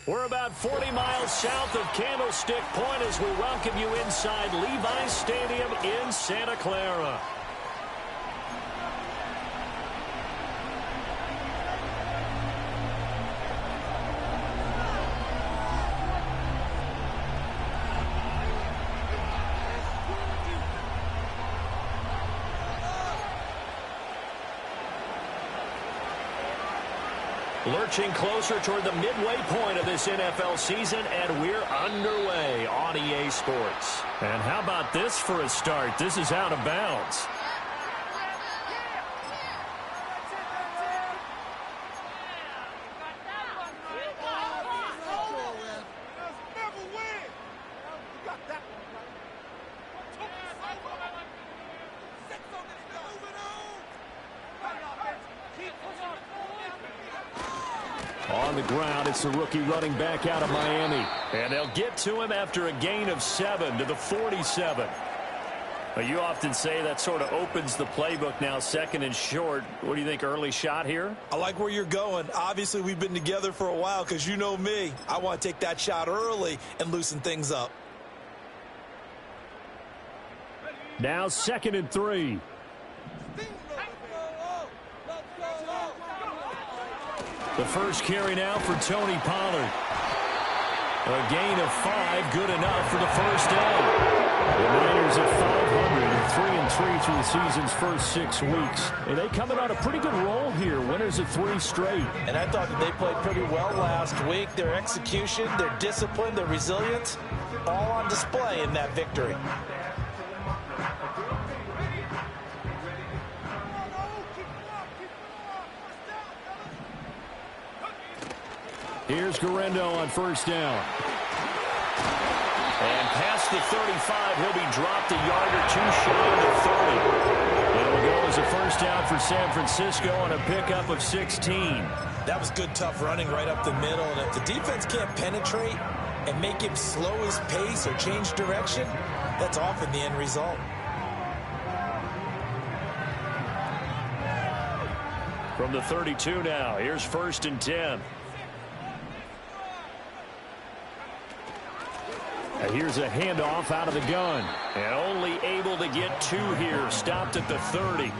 We're about 40 miles south of Candlestick Point as we welcome you inside Levi's Stadium in Santa Clara. Lurching closer toward the midway point of this NFL season, and we're underway on EA Sports. And how about this for a start? This is out of bounds. On the ground, it's the rookie running back out of Miami. And they'll get to him after a gain of 7 to the 47. But you often say that sort of opens the playbook now, second and short. What do you think, early shot here? I like where you're going. Obviously, we've been together for a while because you know me. I want to take that shot early and loosen things up. Now 2nd and 3. The first carry now for Tony Pollard. A gain of 5, good enough for the first down. The Niners at 500 and 3-3 through the season's first 6 weeks. And they coming on a pretty good roll here. Winners of 3 straight. And I thought that they played pretty well last week. Their execution, their discipline, their resilience, all on display in that victory. Here's Garendo on first down. And past the 35, he'll be dropped a yard or 2 shy of the 30. It will go as a first down for San Francisco on a pickup of 16. That was good, tough running right up the middle. And if the defense can't penetrate and make him slow his pace or change direction, that's often the end result. From the 32 now, here's 1st and 10. Here's a handoff out of the gun. And only able to get 2 here. Stopped at the 30.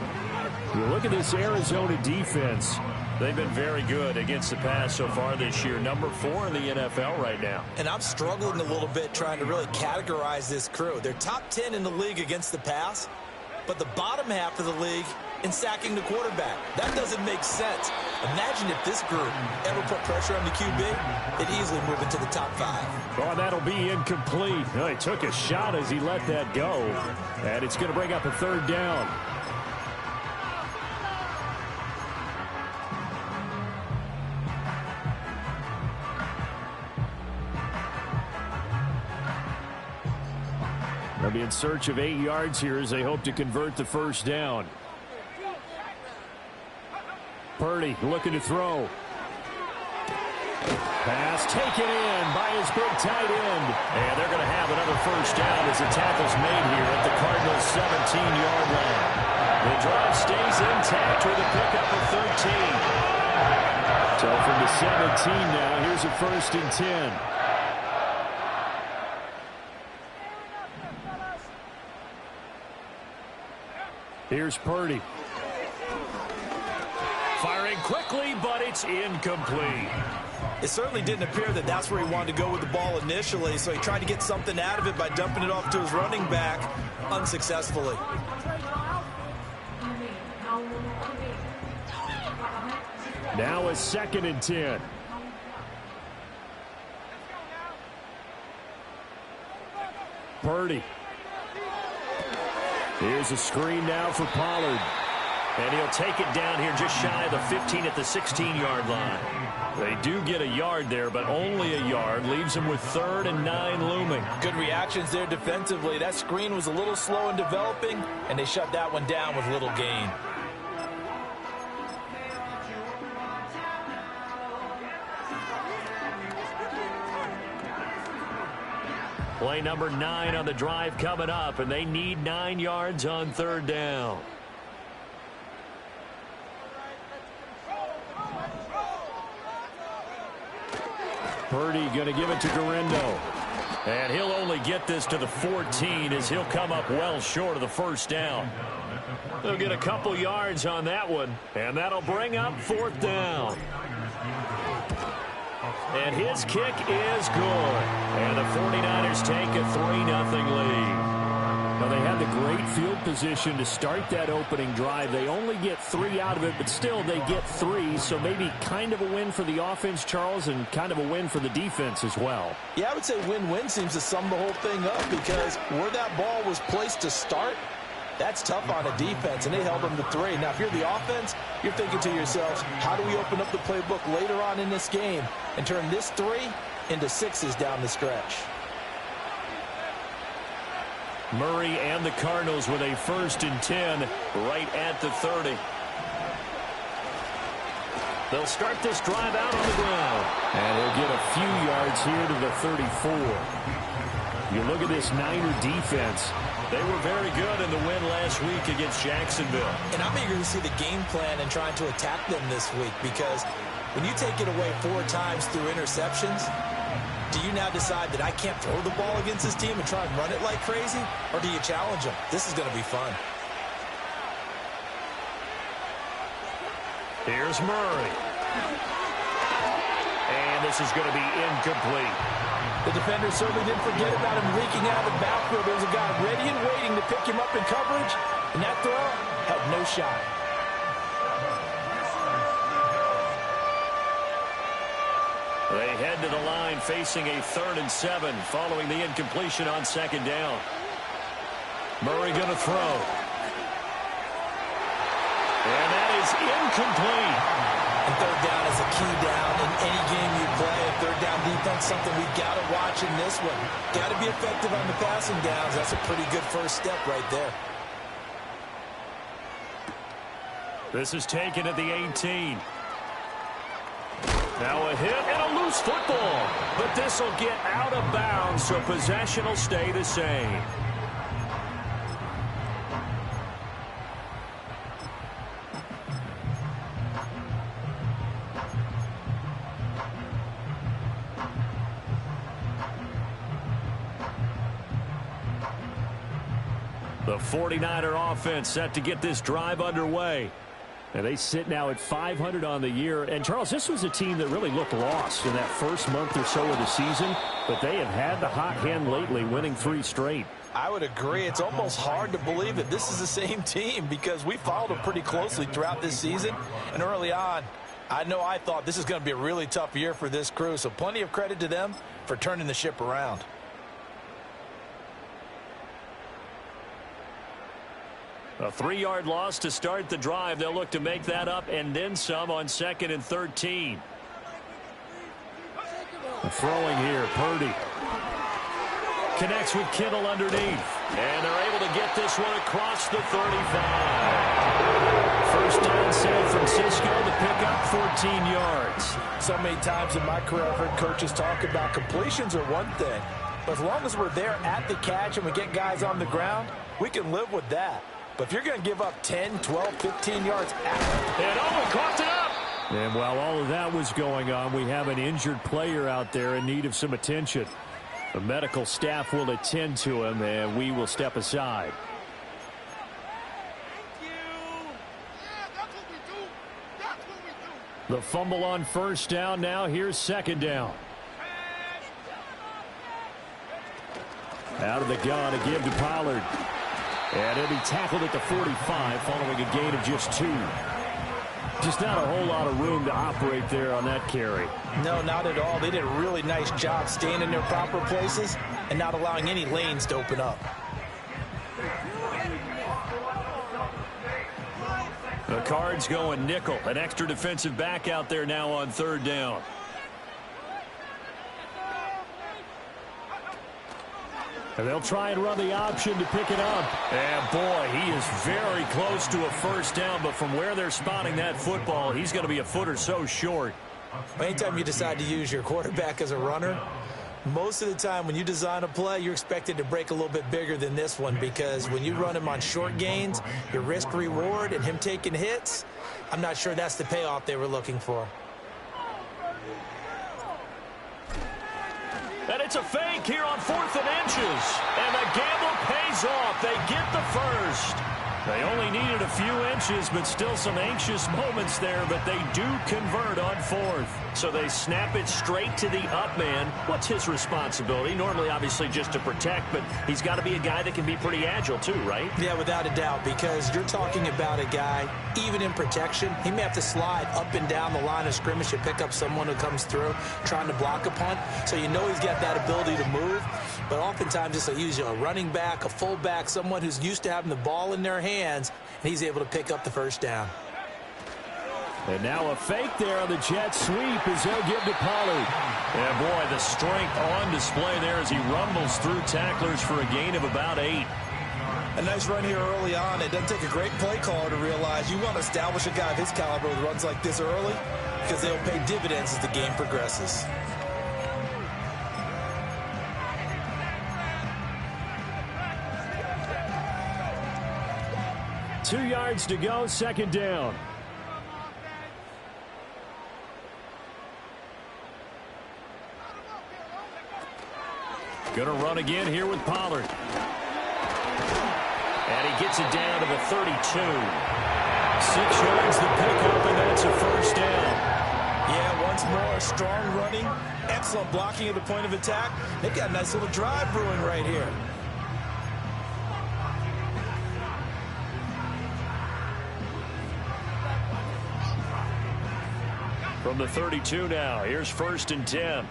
You look at this Arizona defense. They've been very good against the pass so far this year. Number 4 in the NFL right now. And I'm struggling a little bit trying to really categorize this crew. They're top 10 in the league against the pass, but the bottom half of the league in sacking the quarterback. That doesn't make sense. Imagine if this group ever put pressure on the QB, it'd easily move into the top 5. Oh, that'll be incomplete. Oh, he took a shot as he let that go. And it's going to bring up a 3rd down. They'll be in search of 8 yards here as they hope to convert the first down. Purdy looking to throw. Pass taken in by his big tight end. And they're going to have another first down as the tackle's made here at the Cardinals' 17-yard line. The drive stays intact with a pickup of 13. So from the 17 now, here's a 1st and 10. Here's Purdy. Firing quickly, but it's incomplete. It certainly didn't appear that that's where he wanted to go with the ball initially, so he tried to get something out of it by dumping it off to his running back unsuccessfully. Now a 2nd and 10. Purdy. Here's a screen now for Pollard. And he'll take it down here just shy of the 15 at the 16-yard line. They do get a yard there, but only a yard. Leaves them with 3rd and 9 looming. Good reactions there defensively. That screen was a little slow in developing, and they shut that one down with little gain. Play number 9 on the drive coming up, and they need 9 yards on third down. Purdy going to give it to Garindo. And he'll only get this to the 14 as he'll come up well short of the first down. They'll get a couple yards on that one, and that'll bring up fourth down. And his kick is good. And the 49ers take a 3-0 lead. Now, they had the great field position to start that opening drive. They only get 3 out of it, but still they get 3. So maybe kind of a win for the offense, Charles, and kind of a win for the defense as well. Yeah, I would say win-win seems to sum the whole thing up because where that ball was placed to start, that's tough on a defense, and they held them to 3. Now, if you're the offense, you're thinking to yourselves, how do we open up the playbook later on in this game and turn this 3 into 6s down the stretch? Murray and the Cardinals with a 1st and 10 right at the 30. They'll start this drive out on the ground. And they'll get a few yards here to the 34. You look at this Niner defense. They were very good in the win last week against Jacksonville. And I'm eager to see the game plan and trying to attack them this week because when you take it away 4 times through interceptions, do you now decide that I can't throw the ball against this team and try and run it like crazy? Or do you challenge them? This is going to be fun. Here's Murray. And this is going to be incomplete. The defender certainly didn't forget about him leaking out of the backfield. There was a guy ready and waiting to pick him up in coverage, and that throw had no shot. They head to the line facing a 3rd and 7 following the incompletion on 2nd down. Murray going to throw. And that is incomplete. And 3rd down is a key down in any game you play. 3rd down defense, something we've got to watch in this one. Got to be effective on the passing downs. That's a pretty good first step right there. This is taken at the 18. Now a hit and a loose football. But this will get out of bounds, so possession will stay the same. The 49er offense set to get this drive underway. And they sit now at 500 on the year. And, Charles, this was a team that really looked lost in that first month or so of the season. But they have had the hot hand lately, winning 3 straight. I would agree. It's almost hard to believe that this is the same team because we followed them pretty closely throughout this season. And early on, I thought this is going to be a really tough year for this crew. So plenty of credit to them for turning the ship around. A 3-yard loss to start the drive. They'll look to make that up and then some on 2nd and 13. Throwing here, Purdy. Connects with Kittle underneath. And they're able to get this one across the 35. First down, San Francisco to pick up 14 yards. So many times in my career I've heard coaches talk about completions are one thing. But as long as we're there at the catch and we get guys on the ground, we can live with that. But if you're going to give up 10, 12, 15 yards after. And coughed it up. And while all of that was going on, we have an injured player out there in need of some attention. The medical staff will attend to him, and we will step aside. The fumble on first down. Now here's 2nd down. Out of the gun, a give to Pollard. And he'll be tackled at the 45 following a gain of just 2. Just not a whole lot of room to operate there on that carry. No, not at all. They did a really nice job staying in their proper places and not allowing any lanes to open up. The Cards going nickel. An extra defensive back out there now on 3rd down. And they'll try and run the option to pick it up. And, boy, he is very close to a first down. But from where they're spotting that football, he's going to be a foot or so short. Anytime you decide to use your quarterback as a runner, Most of the time when you design a play, you're expected to break a little bit bigger than this one, because when you run him on short gains, your risk reward and him taking hits, I'm not sure that's the payoff they were looking for. And it's a fake here on 4th and inches. And the gamble pays off. They get the first. They only needed a few inches, but still some anxious moments there, but they do convert on 4th. So they snap it straight to the up man. What's his responsibility? Normally, obviously, just to protect, but he's got to be a guy that can be pretty agile too, right? Yeah, without a doubt, because you're talking about a guy, even in protection, he may have to slide up and down the line of scrimmage to pick up someone who comes through trying to block a punt. So you know he's got that ability to move, but oftentimes it's usually a running back, a fullback, someone who's used to having the ball in their hands, and he's able to pick up the first down. And now a fake there on the jet sweep as they'll give to Pollard. And boy, the strength on display there as he rumbles through tacklers for a gain of about 8. A nice run here early on. It doesn't take a great play caller to realize you want to establish a guy of his caliber with runs like this early, because they'll pay dividends as the game progresses. Two yards to go, second down. Gonna run again here with Pollard. And he gets it down to the 32. 6 yards the pickup, and that's a first down. Yeah, once more, strong running, excellent blocking at the point of attack. They've got a nice little drive brewing right here. From the 32 now, here's 1st and 10.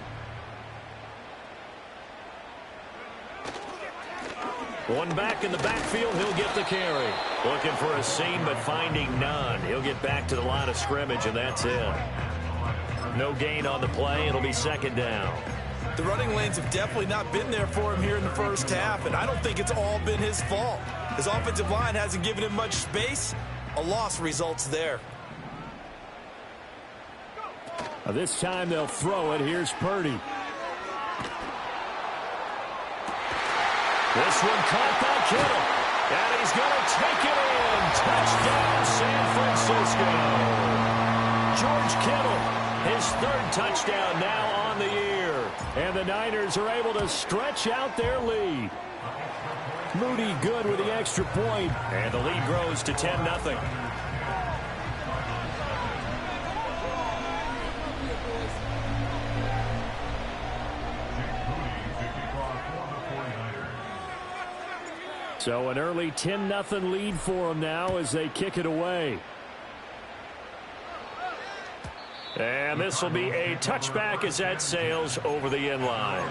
One back in the backfield, he'll get the carry. Looking for a seam, but finding none. He'll get back to the line of scrimmage, and that's it. No gain on the play. It'll be second down. The running lanes have definitely not been there for him here in the first half, and I don't think it's all been his fault. His offensive line hasn't given him much space. A loss results there. This time they'll throw it. Here's Purdy. This one caught by Kittle. And he's going to take it in. Touchdown, San Francisco. George Kittle, his 3rd touchdown now on the year. And the Niners are able to stretch out their lead. Moody good with the extra point. And the lead grows to 10-0. So an early 10-0 lead for them now as they kick it away. And this will be a touchback as that sails over the end line.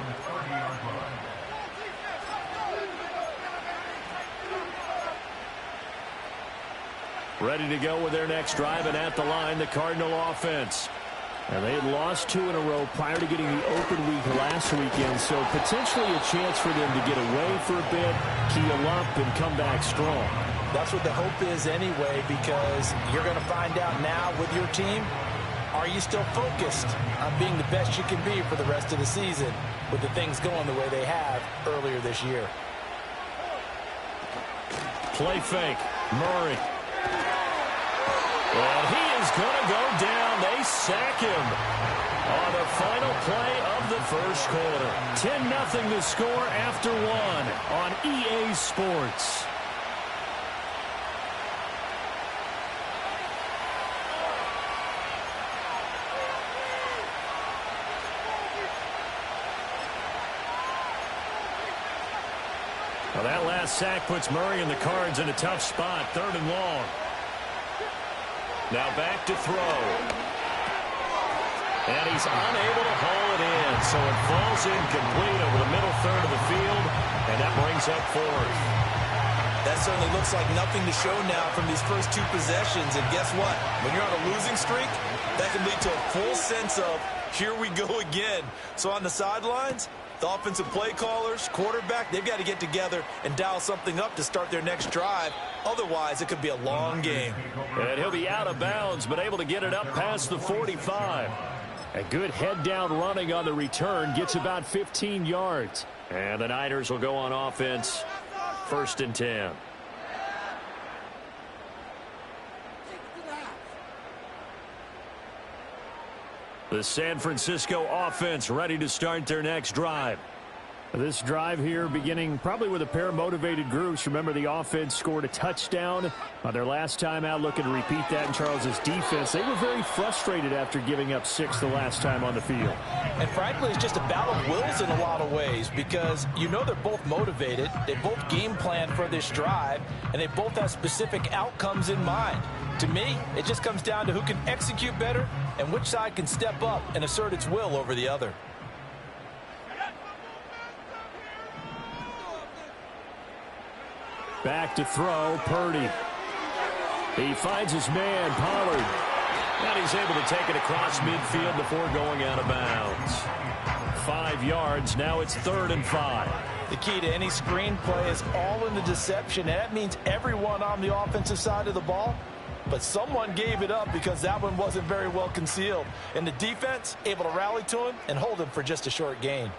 Ready to go with their next drive, and at the line, the Cardinal offense. And they had lost 2 in a row prior to getting the open week last weekend, so potentially a chance for them to get away for a bit, keel up, and come back strong. That's what the hope is anyway, because you're going to find out now with your team, are you still focused on being the best you can be for the rest of the season with the things going the way they have earlier this year? Play fake. Murray. Well, he is going to go down. They sack him on the final play of the first quarter. 10-0 to score after 1 on EA Sports. Well, that last sack puts Murray and the Cards in a tough spot, 3rd and long. Now back to throw. And he's unable to haul it in, so it falls incomplete over the middle third of the field, and that brings up 4th. That certainly looks like nothing to show now from these first 2 possessions, and guess what? When you're on a losing streak, that can lead to a full sense of, here we go again. So on the sidelines, the offensive play callers, quarterback, they've got to get together and dial something up to start their next drive. Otherwise, it could be a long game. And he'll be out of bounds, but able to get it up past the 45. A good head-down running on the return gets about 15 yards. And the Niners will go on offense, 1st and 10. The San Francisco offense ready to start their next drive. This drive here beginning probably with a pair of motivated groups. Remember, the offense scored a touchdown on their last time out, looking to repeat that in Charles's defense. They were very frustrated after giving up 6 the last time on the field. And frankly, it's just a battle of wills in a lot of ways because you know they're both motivated. They both game plan for this drive, and they both have specific outcomes in mind. To me, it just comes down to who can execute better and which side can step up and assert its will over the other. Back to throw, Purdy. He finds his man, Pollard. And he's able to take it across midfield before going out of bounds. 5 yards, now it's 3rd and 5. The key to any screen play is all in the deception, and that means everyone on the offensive side of the ball. But someone gave it up because that one wasn't very well concealed. And the defense able to rally to him and hold him for just a short gain.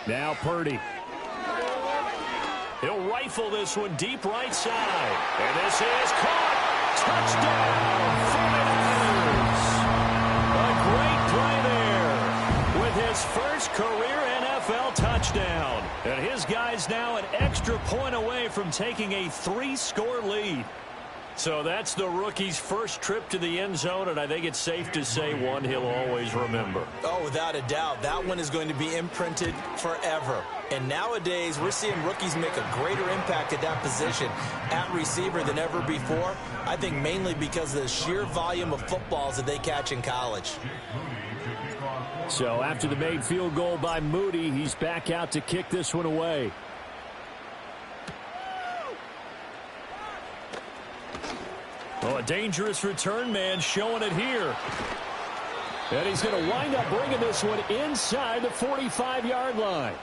Now Purdy. He'll rifle this one deep right side. And this is caught. Touchdown, 49ers. A great play there with his first career NFL touchdown. And his guy's now an extra point away from taking a 3-score lead. So that's the rookie's first trip to the end zone, and I think it's safe to say one he'll always remember. Oh, without a doubt. That one is going to be imprinted forever. And nowadays, we're seeing rookies make a greater impact at that position at receiver than ever before. I think mainly because of the sheer volume of footballs that they catch in college. So after the made field goal by Moody, he's back out to kick this one away. Oh, a dangerous return man showing it here. And he's going to wind up bringing this one inside the 45-yard line.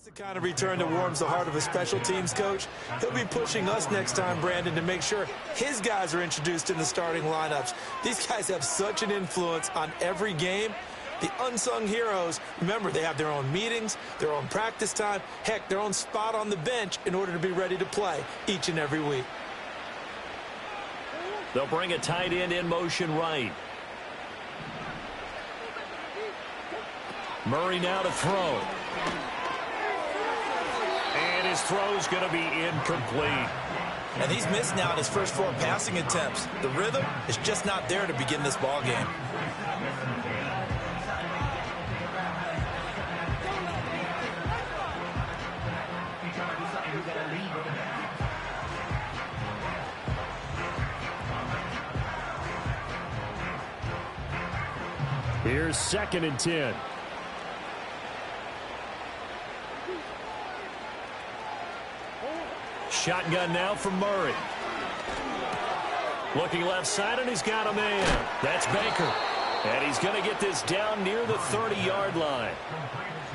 The kind of return that warms the heart of a special teams coach. He'll be pushing us next time, Brandon, to make sure his guys are introduced in the starting lineups. These guys have such an influence on every game. The unsung heroes, remember, they have their own meetings, their own practice time, heck, their own spot on the bench in order to be ready to play each and every week. They'll bring a tight end in motion right. Murray now to throw. And his throw's going to be incomplete. And he's missed now in his first 4 passing attempts. The rhythm is just not there to begin this ball game. Here's 2nd and 10. Shotgun now from Murray. Looking left side, and he's got a man. That's Baker. And he's going to get this down near the 30-yard line.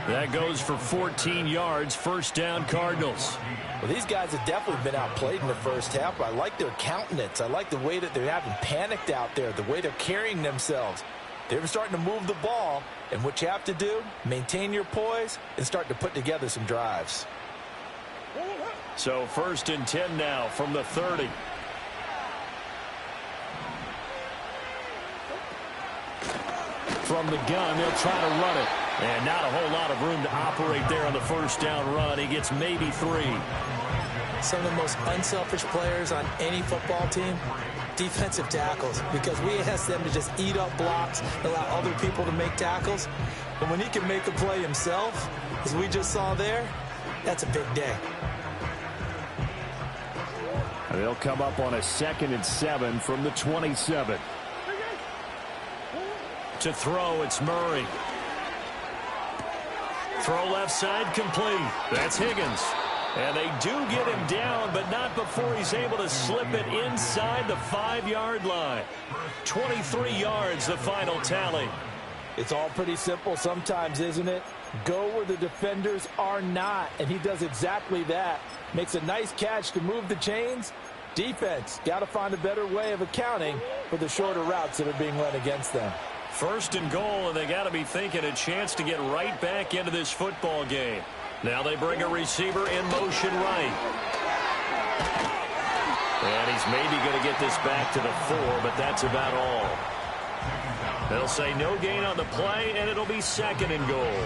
That goes for 14 yards, 1st down Cardinals. Well, these guys have definitely been outplayed in the first half, but I like their countenance. I like the way that they're having panicked out there, the way they're carrying themselves. They're starting to move the ball, and what you have to do, maintain your poise and start to put together some drives. So 1st and 10 now from the 30. From the gun, they'll try to run it. And not a whole lot of room to operate there on the 1st down run. He gets maybe 3. Some of the most unselfish players on any football team, defensive tackles, because we ask them to just eat up blocks, allow other people to make tackles. And when he can make a play himself, as we just saw there, that's a big day. They'll come up on a 2nd and 7 from the 27. To throw, it's Murray. Throw left side complete. That's Higgins. And they do get him down, but not before he's able to slip it inside the 5-yard line. 23 yards, the final tally. It's all pretty simple sometimes, isn't it? Go where the defenders are not, and he does exactly that. Makes a nice catch to move the chains. Defense, got to find a better way of accounting for the shorter routes that are being run against them. 1st and goal, and they got to be thinking a chance to get right back into this football game. Now they bring a receiver in motion right. And he's maybe going to get this back to the 4, but that's about all. They'll say no gain on the play, and it'll be 2nd and goal.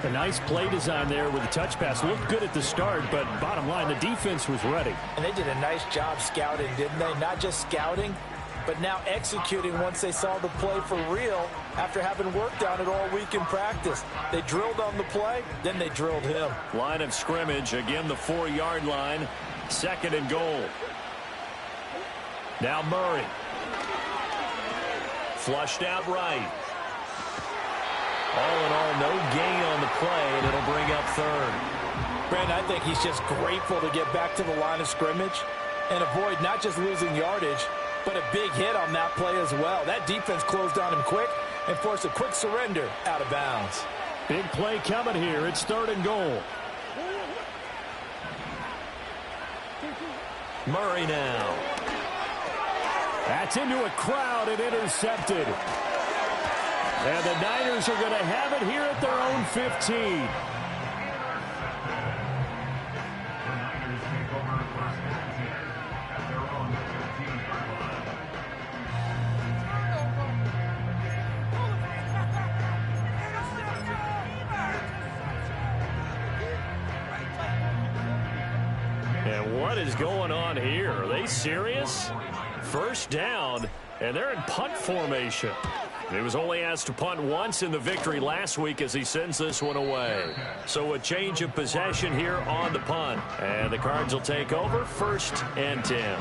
A nice play design there with the touch pass. Looked good at the start, but bottom line, the defense was ready. And they did a nice job scouting, didn't they? Not just scouting, but now executing once they saw the play for real after having worked on it all week in practice. They drilled on the play, then they drilled him. Line of scrimmage, again the 4-yard line, 2nd and goal. Now Murray. Flushed out right. All in all, no gain on the play, and it'll bring up 3rd. Brandon, I think he's just grateful to get back to the line of scrimmage and avoid not just losing yardage, but a big hit on that play as well. That defense closed on him quick and forced a quick surrender out of bounds. Big play coming here. It's 3rd and goal. Murray now. That's into a crowd and intercepted. And the Niners are going to have it here at their own 15. And what is going on here? Are they serious? 1st down, and they're in punt formation. He was only asked to punt once in the victory last week as he sends this one away. So a change of possession here on the punt. And the Cards will take over 1st and 10.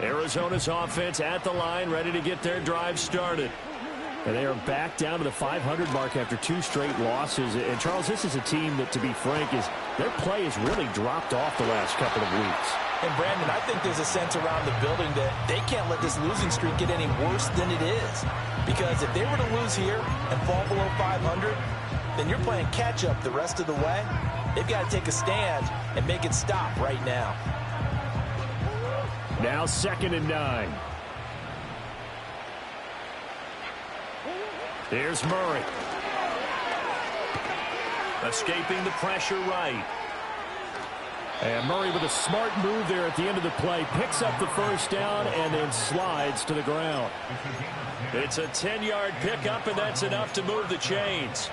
Arizona's offense at the line, ready to get their drive started. And they are back down to the 500 mark after 2 straight losses. And, Charles, this is a team that, to be frank, their play has really dropped off the last couple of weeks. And, Brandon, I think there's a sense around the building that they can't let this losing streak get any worse than it is. Because if they were to lose here and fall below 500, then you're playing catch-up the rest of the way. They've got to take a stand and make it stop right now. Now 2nd and 9. Here's Murray. Escaping the pressure right. And Murray with a smart move there at the end of the play. Picks up the 1st down and then slides to the ground. It's a 10-yard pickup, and that's enough to move the chains.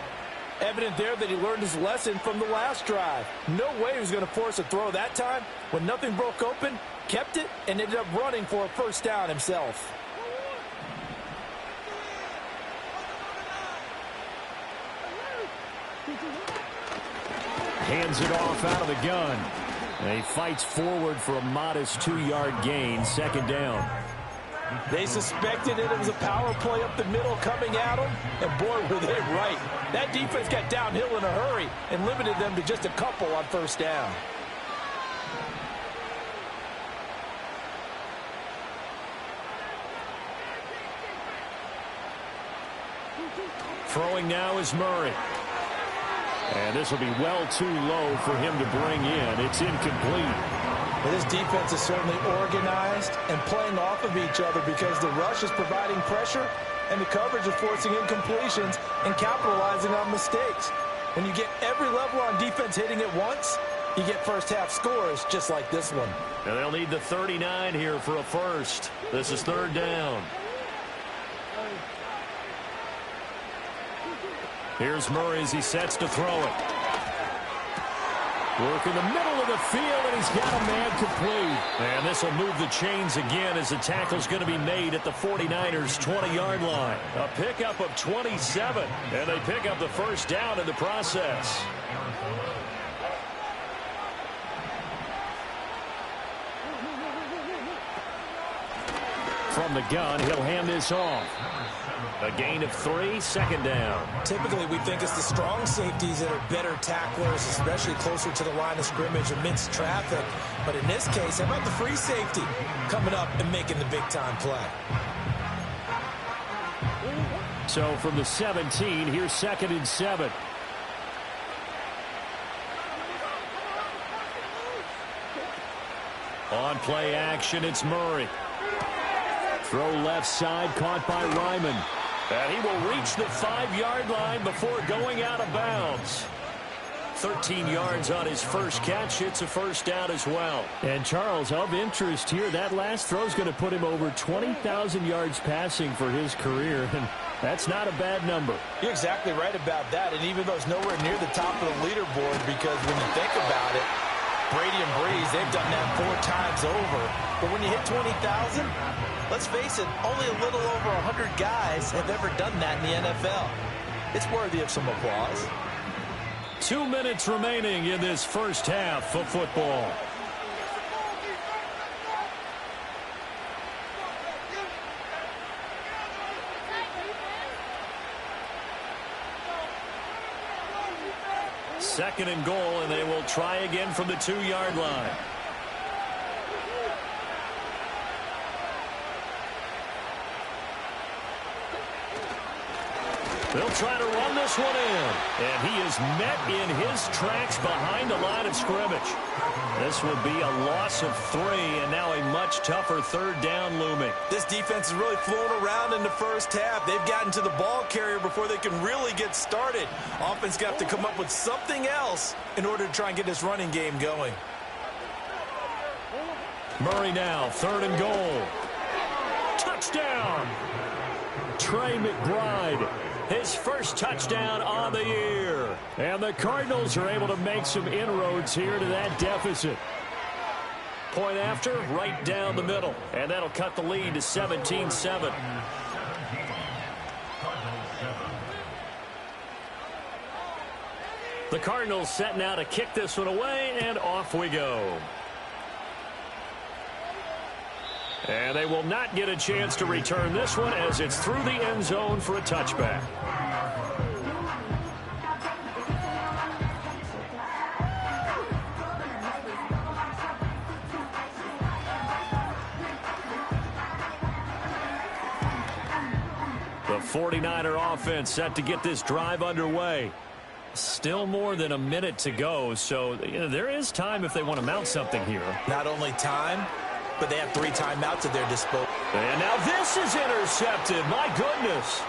Evident there that he learned his lesson from the last drive. No way he was going to force a throw that time. When nothing broke open, kept it, and ended up running for a 1st down himself. Hands it off out of the gun. And he fights forward for a modest 2-yard gain, 2nd down. They suspected it was a power play up the middle coming at them, and boy, were they right. That defense got downhill in a hurry and limited them to just a couple on 1st down. Throwing now is Murray. And this will be well too low for him to bring in. It's incomplete. Well, this defense is certainly organized and playing off of each other because the rush is providing pressure and the coverage is forcing incompletions and capitalizing on mistakes. When you get every level on defense hitting at once, you get 1st half scores just like this one. And they'll need the 39 here for a 1st. This is 3rd down. Here's Murray as he sets to throw it. Work in the middle of the field, and he's got a man complete. And this will move the chains again as the tackle's going to be made at the 49ers' 20-yard line. A pickup of 27, and they pick up the first down in the process. From the gun, he'll hand this off. A gain of 3, second down. Typically, we think it's the strong safeties that are better tacklers, especially closer to the line of scrimmage amidst traffic. But in this case, how about the free safety coming up and making the big-time play? So from the 17, here's 2nd and 7. On play action, it's Murray. Throw left side, caught by Ryman. And he will reach the 5-yard line before going out of bounds. 13 yards on his first catch. It's a first down as well. And Charles, of interest here, that last throw is going to put him over 20,000 yards passing for his career. And that's not a bad number. You're exactly right about that. And even though it's nowhere near the top of the leaderboard, because when you think about it, Brady and Breeze, they've done that 4 times over. But when you hit 20,000, let's face it, only a little over 100 guys have ever done that in the NFL. It's worthy of some applause. 2 minutes remaining in this first half of football. Second and goal, and they will try again from the 2-yard line. They'll try to run this one in. And he is met in his tracks behind the line of scrimmage. This will be a loss of 3, and now a much tougher 3rd down looming. This defense is really flown around in the first half. They've gotten to the ball carrier before they can really get started. Offense got to come up with something else in order to try and get this running game going. Murray now, 3rd and goal. Touchdown! Trey McBride. His first touchdown on the year. And the Cardinals are able to make some inroads here to that deficit. Point after, right down the middle. And that'll cut the lead to 17-7. The Cardinals set now to kick this one away, and off we go. And they will not get a chance to return this one as it's through the end zone for a touchback. The 49er offense set to get this drive underway. Still more than a minute to go, so there is time if they want to mount something here. Not only time, but they have 3 timeouts at their disposal. And now this is intercepted. My goodness.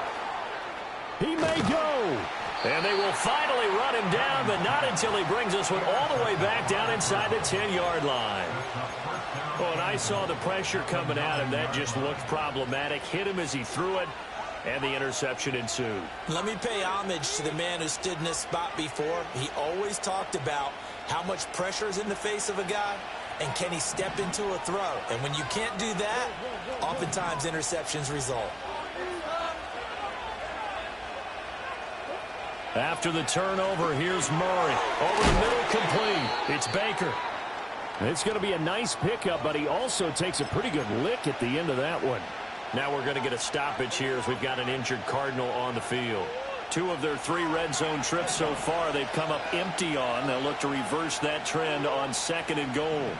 He may go. And they will finally run him down, but not until he brings this one all the way back down inside the 10-yard line. Oh, and I saw the pressure coming at him. That just looked problematic. Hit him as he threw it, and the interception ensued. Let me pay homage to the man who stood in this spot before. He always talked about how much pressure is in the face of a guy, and can he step into a throw? And when you can't do that, oftentimes interceptions result. After the turnover, here's Murray. Over the middle, complete. It's Baker. It's going to be a nice pickup, but he also takes a pretty good lick at the end of that one. Now we're going to get a stoppage here as we've got an injured Cardinal on the field. 2 of their 3 red zone trips so far they've come up empty on. They'll look to reverse that trend on 2nd and goal.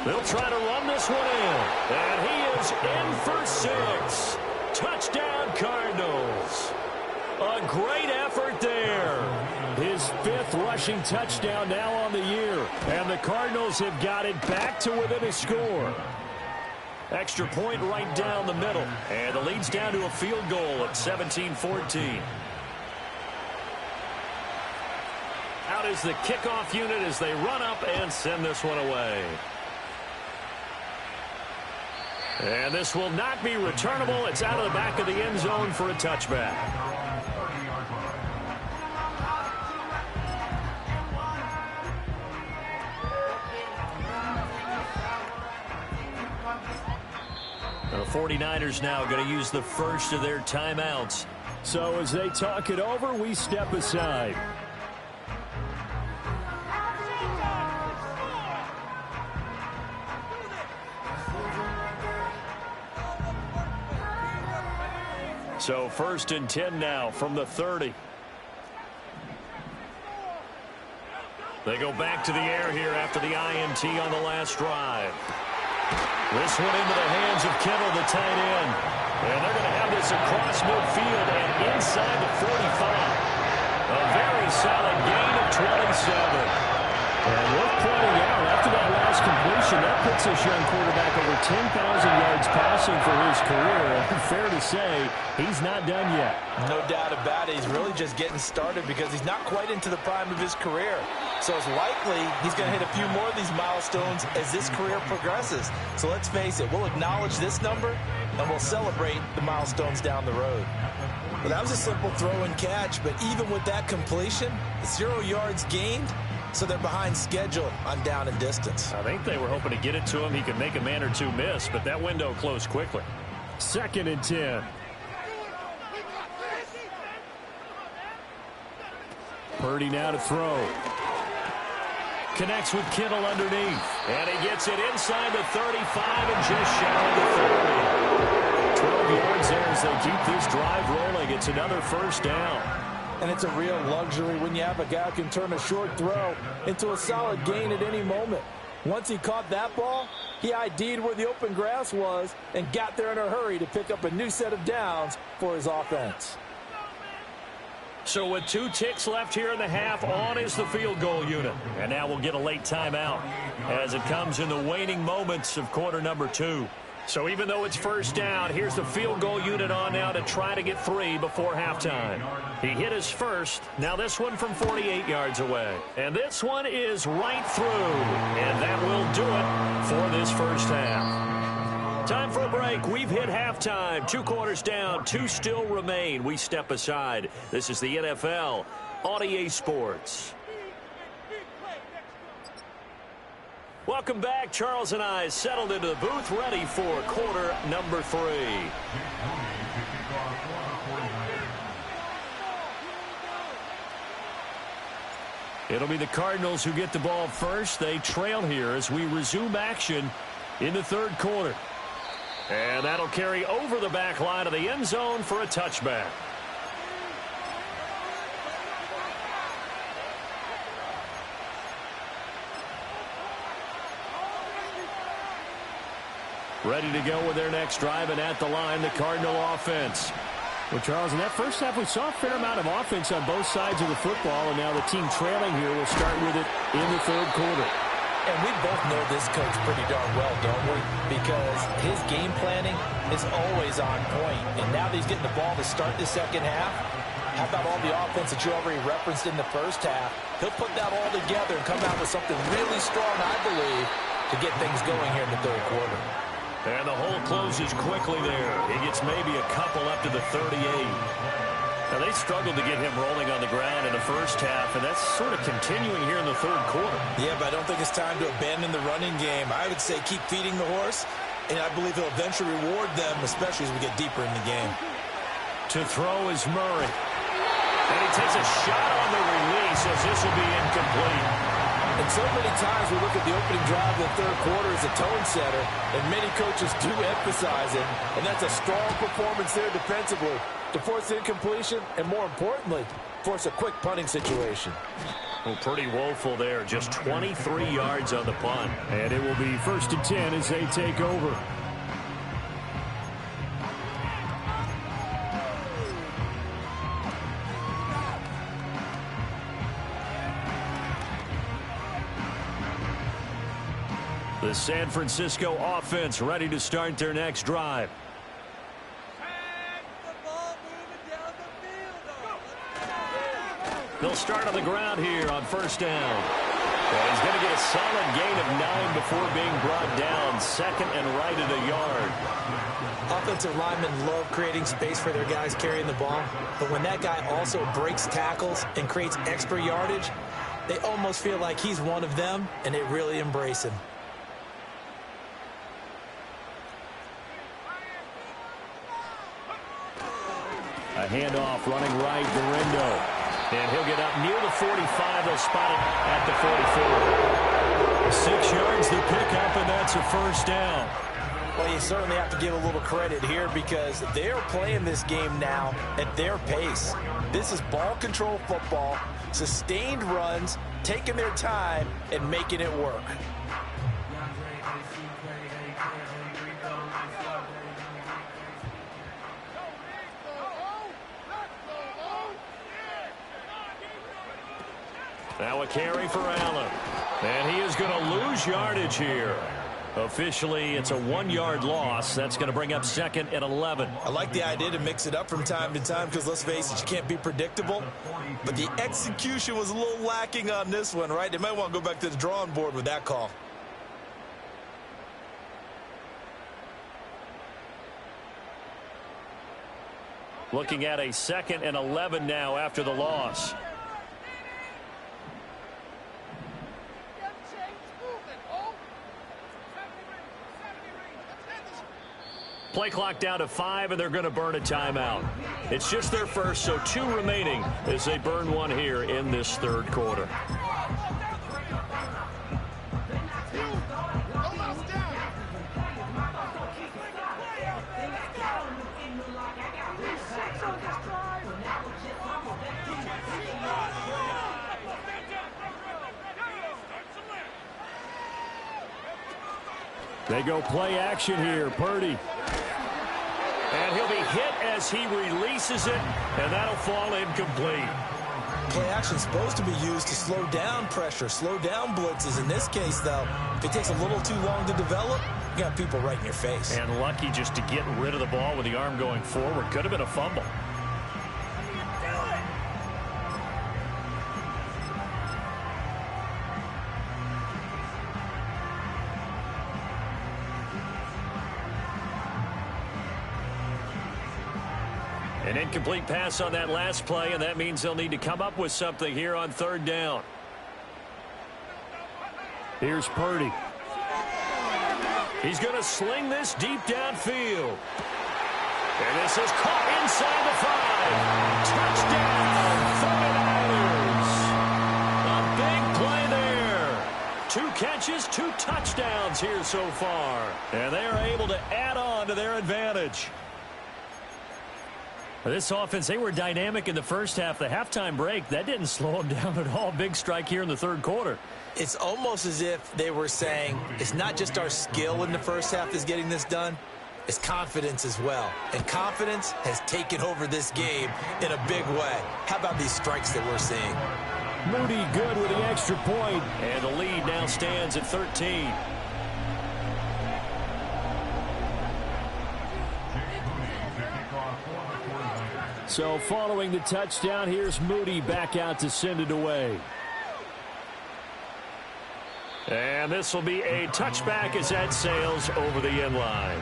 They'll try to run this one in. And he is in for 6. Touchdown, Cardinals. A great effort there. His 5th rushing touchdown now on the year. And the Cardinals have got it back to within a score. Extra point right down the middle. And the lead's down to a field goal at 17-14. Out is the kickoff unit as they run up and send this one away. And this will not be returnable. It's out of the back of the end zone for a touchback. The 49ers now going to use the first of their timeouts. So as they talk it over, we step aside. So 1st and 10 now from the 30. They go back to the air here after the INT on the last drive. This one into the hands of Kittle, the tight end. And they're going to have this across midfield and inside the 45. A very solid gain of 27. And worth pointing out, after that last completion, that puts this young quarterback over 10,000 yards passing for his career. And fair to say, he's not done yet. No doubt about it. He's really just getting started because he's not quite into the prime of his career. So it's likely he's going to hit a few more of these milestones as this career progresses. So let's face it, we'll acknowledge this number and we'll celebrate the milestones down the road. Well, that was a simple throw and catch, but even with that completion, 0 yards gained, so they're behind schedule on down and distance. I think they were hoping to get it to him. He could make a man or two miss, but that window closed quickly. 2nd and 10. Purdy now to throw. Connects with Kittle underneath. And he gets it inside the 35 and just shy of the 30. 12 yards there as they keep this drive rolling. It's another first down. And it's a real luxury when you have a guy who can turn a short throw into a solid gain at any moment. Once he caught that ball, he ID'd where the open grass was and got there in a hurry to pick up a new set of downs for his offense. So with 2 ticks left here in the half, on is the field goal unit. And now we'll get a late timeout as it comes in the waning moments of quarter number 2. So even though it's first down, here's the field goal unit on now to try to get 3 before halftime. He hit his first. Now this one from 48 yards away. And this one is right through. And that will do it for this first half. Time for a break. We've hit halftime. 2 quarters down. 2 still remain. We step aside. This is the NFL on EA Sports. Welcome back. Charles and I settled into the booth, ready for quarter number 3. It'll be the Cardinals who get the ball first. They trail here as we resume action in the 3rd quarter. And that'll carry over the back line of the end zone for a touchback. Ready to go with their next drive, and at the line, the Cardinal offense. Well, Charles, in that first half, we saw a fair amount of offense on both sides of the football, and now the team trailing here will start with it in the 3rd quarter. And we both know this coach pretty darn well, don't we? Because his game planning is always on point. And now that he's getting the ball to start the second half, how about all the offense that you already referenced in the first half? He'll put that all together and come out with something really strong, I believe, to get things going here in the 3rd quarter. And the hole closes quickly there. He gets maybe a couple up to the 38. Now, they struggled to get him rolling on the ground in the first half, and that's sort of continuing here in the 3rd quarter. Yeah, but I don't think it's time to abandon the running game. I would say keep feeding the horse, and I believe he'll eventually reward them, especially as we get deeper in the game. To throw is Murray. And he takes a shot on the release as this will be incomplete. And so many times we look at the opening drive of the 3rd quarter as a tone setter, and many coaches do emphasize it, and that's a strong performance there defensively to force incompletion and, more importantly, force a quick punting situation. Well, pretty woeful there. Just 23 yards on the punt. And it will be 1st and 10 as they take over. The San Francisco offense ready to start their next drive. They'll start on the ground here on 1st down. Well, he's going to get a solid gain of 9 before being brought down. Second and right at a yard. Offensive linemen love creating space for their guys carrying the ball. But when that guy also breaks tackles and creates extra yardage, they almost feel like he's one of them, and they really embrace him. A handoff running right, Garindo. And he'll get up near the 45. They'll spot it at the 44. 6 yards the pickup, and that's a first down. Well, you certainly have to give a little credit here because they're playing this game now at their pace. This is ball control football, sustained runs, taking their time, and making it work. Now a carry for Allen. And he is going to lose yardage here. Officially, it's a 1-yard loss. That's going to bring up second and 11. I like the idea to mix it up from time to time because, let's face it, you can't be predictable. But the execution was a little lacking on this one, right? They might want to go back to the drawing board with that call. Looking at a second and 11 now after the loss. Play clock down to 5, and they're going to burn a timeout. It's just their first, so 2 remaining as they burn one here in this third quarter. They go play action here. Purdy. And he'll be hit as he releases it, and that'll fall incomplete. Play action is supposed to be used to slow down pressure, slow down blitzes. In this case, though, if it takes a little too long to develop, you got people right in your face. And lucky just to get rid of the ball with the arm going forward. Could have been a fumble. An incomplete pass on that last play, and that means they'll need to come up with something here on third down. Here's Purdy. He's going to sling this deep downfield. And this is caught inside the 5. Touchdown, 49ers. A big play there. 2 catches, 2 touchdowns here so far. And they are able to add on to their advantage. This offense, they were dynamic in the first half. The halftime break, that didn't slow them down at all. Big strike here in the third quarter. It's almost as if they were saying, it's not just our skill in the first half that's getting this done, it's confidence as well. And confidence has taken over this game in a big way. How about these strikes that we're seeing? Moody good with the extra point. And the lead now stands at 13. So following the touchdown, here's Moody back out to send it away. And this will be a touchback as that sails over the end line.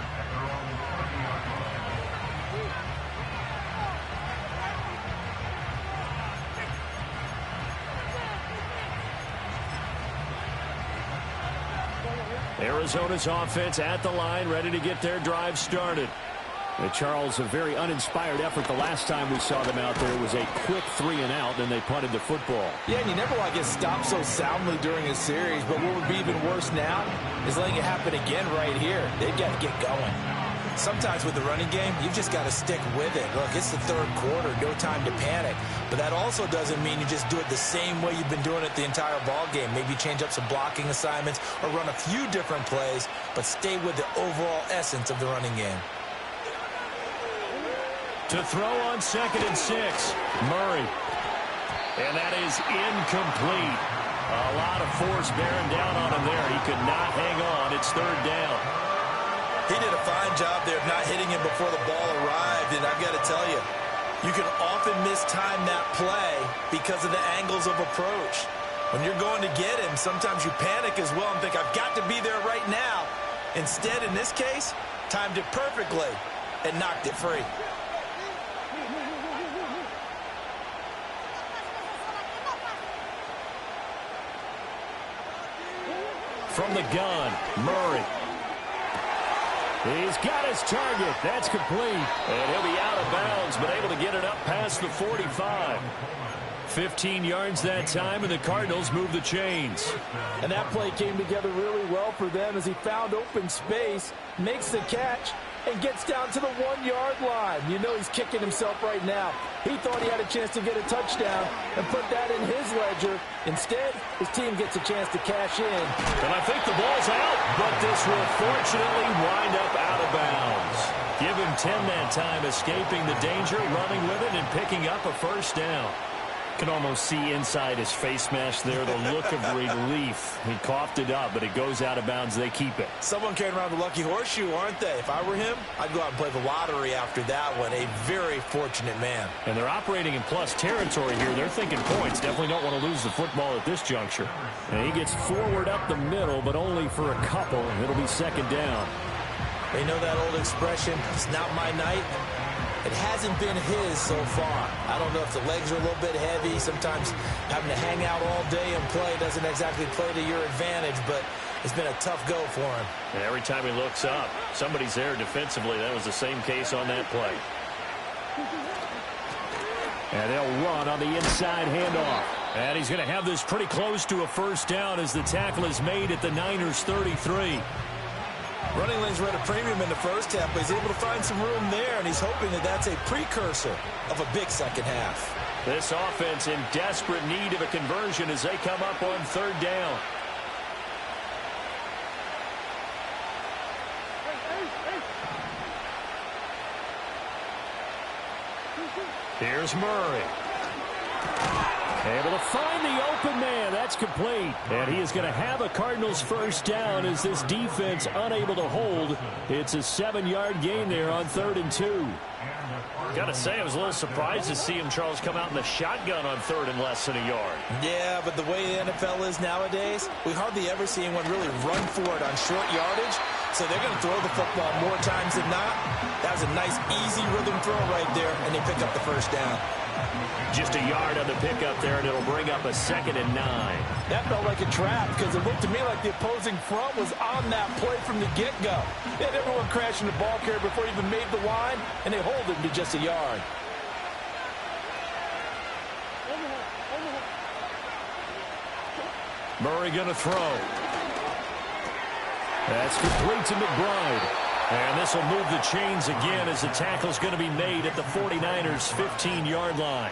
Arizona's offense at the line, ready to get their drive started. Charles, a very uninspired effort the last time we saw them out there. It was a quick 3-and-out, and they punted the football. Yeah, and you never want to get stopped so soundly during a series, but what would be even worse now is letting it happen again right here. They've got to get going. Sometimes with the running game, you've just got to stick with it. Look, it's the third quarter, no time to panic. But that also doesn't mean you just do it the same way you've been doing it the entire ball game. Maybe change up some blocking assignments or run a few different plays, but stay with the overall essence of the running game. To throw on 2nd and 6, Murray. And that is incomplete. A lot of force bearing down on him there. He could not hang on. It's third down. He did a fine job there of not hitting him before the ball arrived, and I've got to tell you, you can often mistime that play because of the angles of approach. When you're going to get him, sometimes you panic as well and think, I've got to be there right now. Instead, in this case, timed it perfectly and knocked it free. From the gun, Murray. He's got his target. That's complete. And he'll be out of bounds, but able to get it up past the 45. 15 yards that time, and the Cardinals move the chains. And that play came together really well for them as he found open space, makes the catch, and gets down to the 1-yard line. You know he's kicking himself right now. He thought he had a chance to get a touchdown and put that in his ledger. Instead, his team gets a chance to cash in. And I think the ball's out, but this will fortunately wind up out of bounds. Give him 10 that time, escaping the danger, running with it, and picking up a first down. Can almost see inside his face mask there the look of relief. He coughed it up, but it goes out of bounds. They keep it. Someone carrying around the lucky horseshoe, aren't they? If I were him, I'd go out and play the lottery after that one. A very fortunate man. And they're operating in plus territory here. They're thinking points. Definitely don't want to lose the football at this juncture. And he gets forward up the middle, but only for a couple. It'll be second down. They know that old expression, it's not my night. It hasn't been his so far. I don't know if the legs are a little bit heavy. Sometimes having to hang out all day and play doesn't exactly play to your advantage, but it's been a tough go for him. And every time he looks up, somebody's there defensively. That was the same case on that play. And they'll run on the inside handoff. And he's going to have this pretty close to a first down as the tackle is made at the Niners' 33. Running lanes were at a premium in the first half, but he's able to find some room there, and he's hoping that that's a precursor of a big second half. This offense in desperate need of a conversion as they come up on third down. Here's Murray. Able to find the open man. That's complete. And he is going to have a Cardinals first down as this defense unable to hold. It's a 7-yard gain there on 3rd and 2. Got to say, I was a little surprised to see him, Charles, come out in the shotgun on 3rd and less than a yard. Yeah, but the way the NFL is nowadays, we hardly ever see anyone really run for it on short yardage. So they're going to throw the football more times than not. That was a nice, easy rhythm throw right there, and they pick up the first down. Just a yard on the pickup there, and it'll bring up a 2nd and 9. That felt like a trap because it looked to me like the opposing front was on that play from the get-go. They had everyone crashing the ball carrier before he even made the line, and they hold him to just a yard. Murray going to throw. That's complete to McBride. And this will move the chains again as the tackle's going to be made at the 49ers' 15-yard line.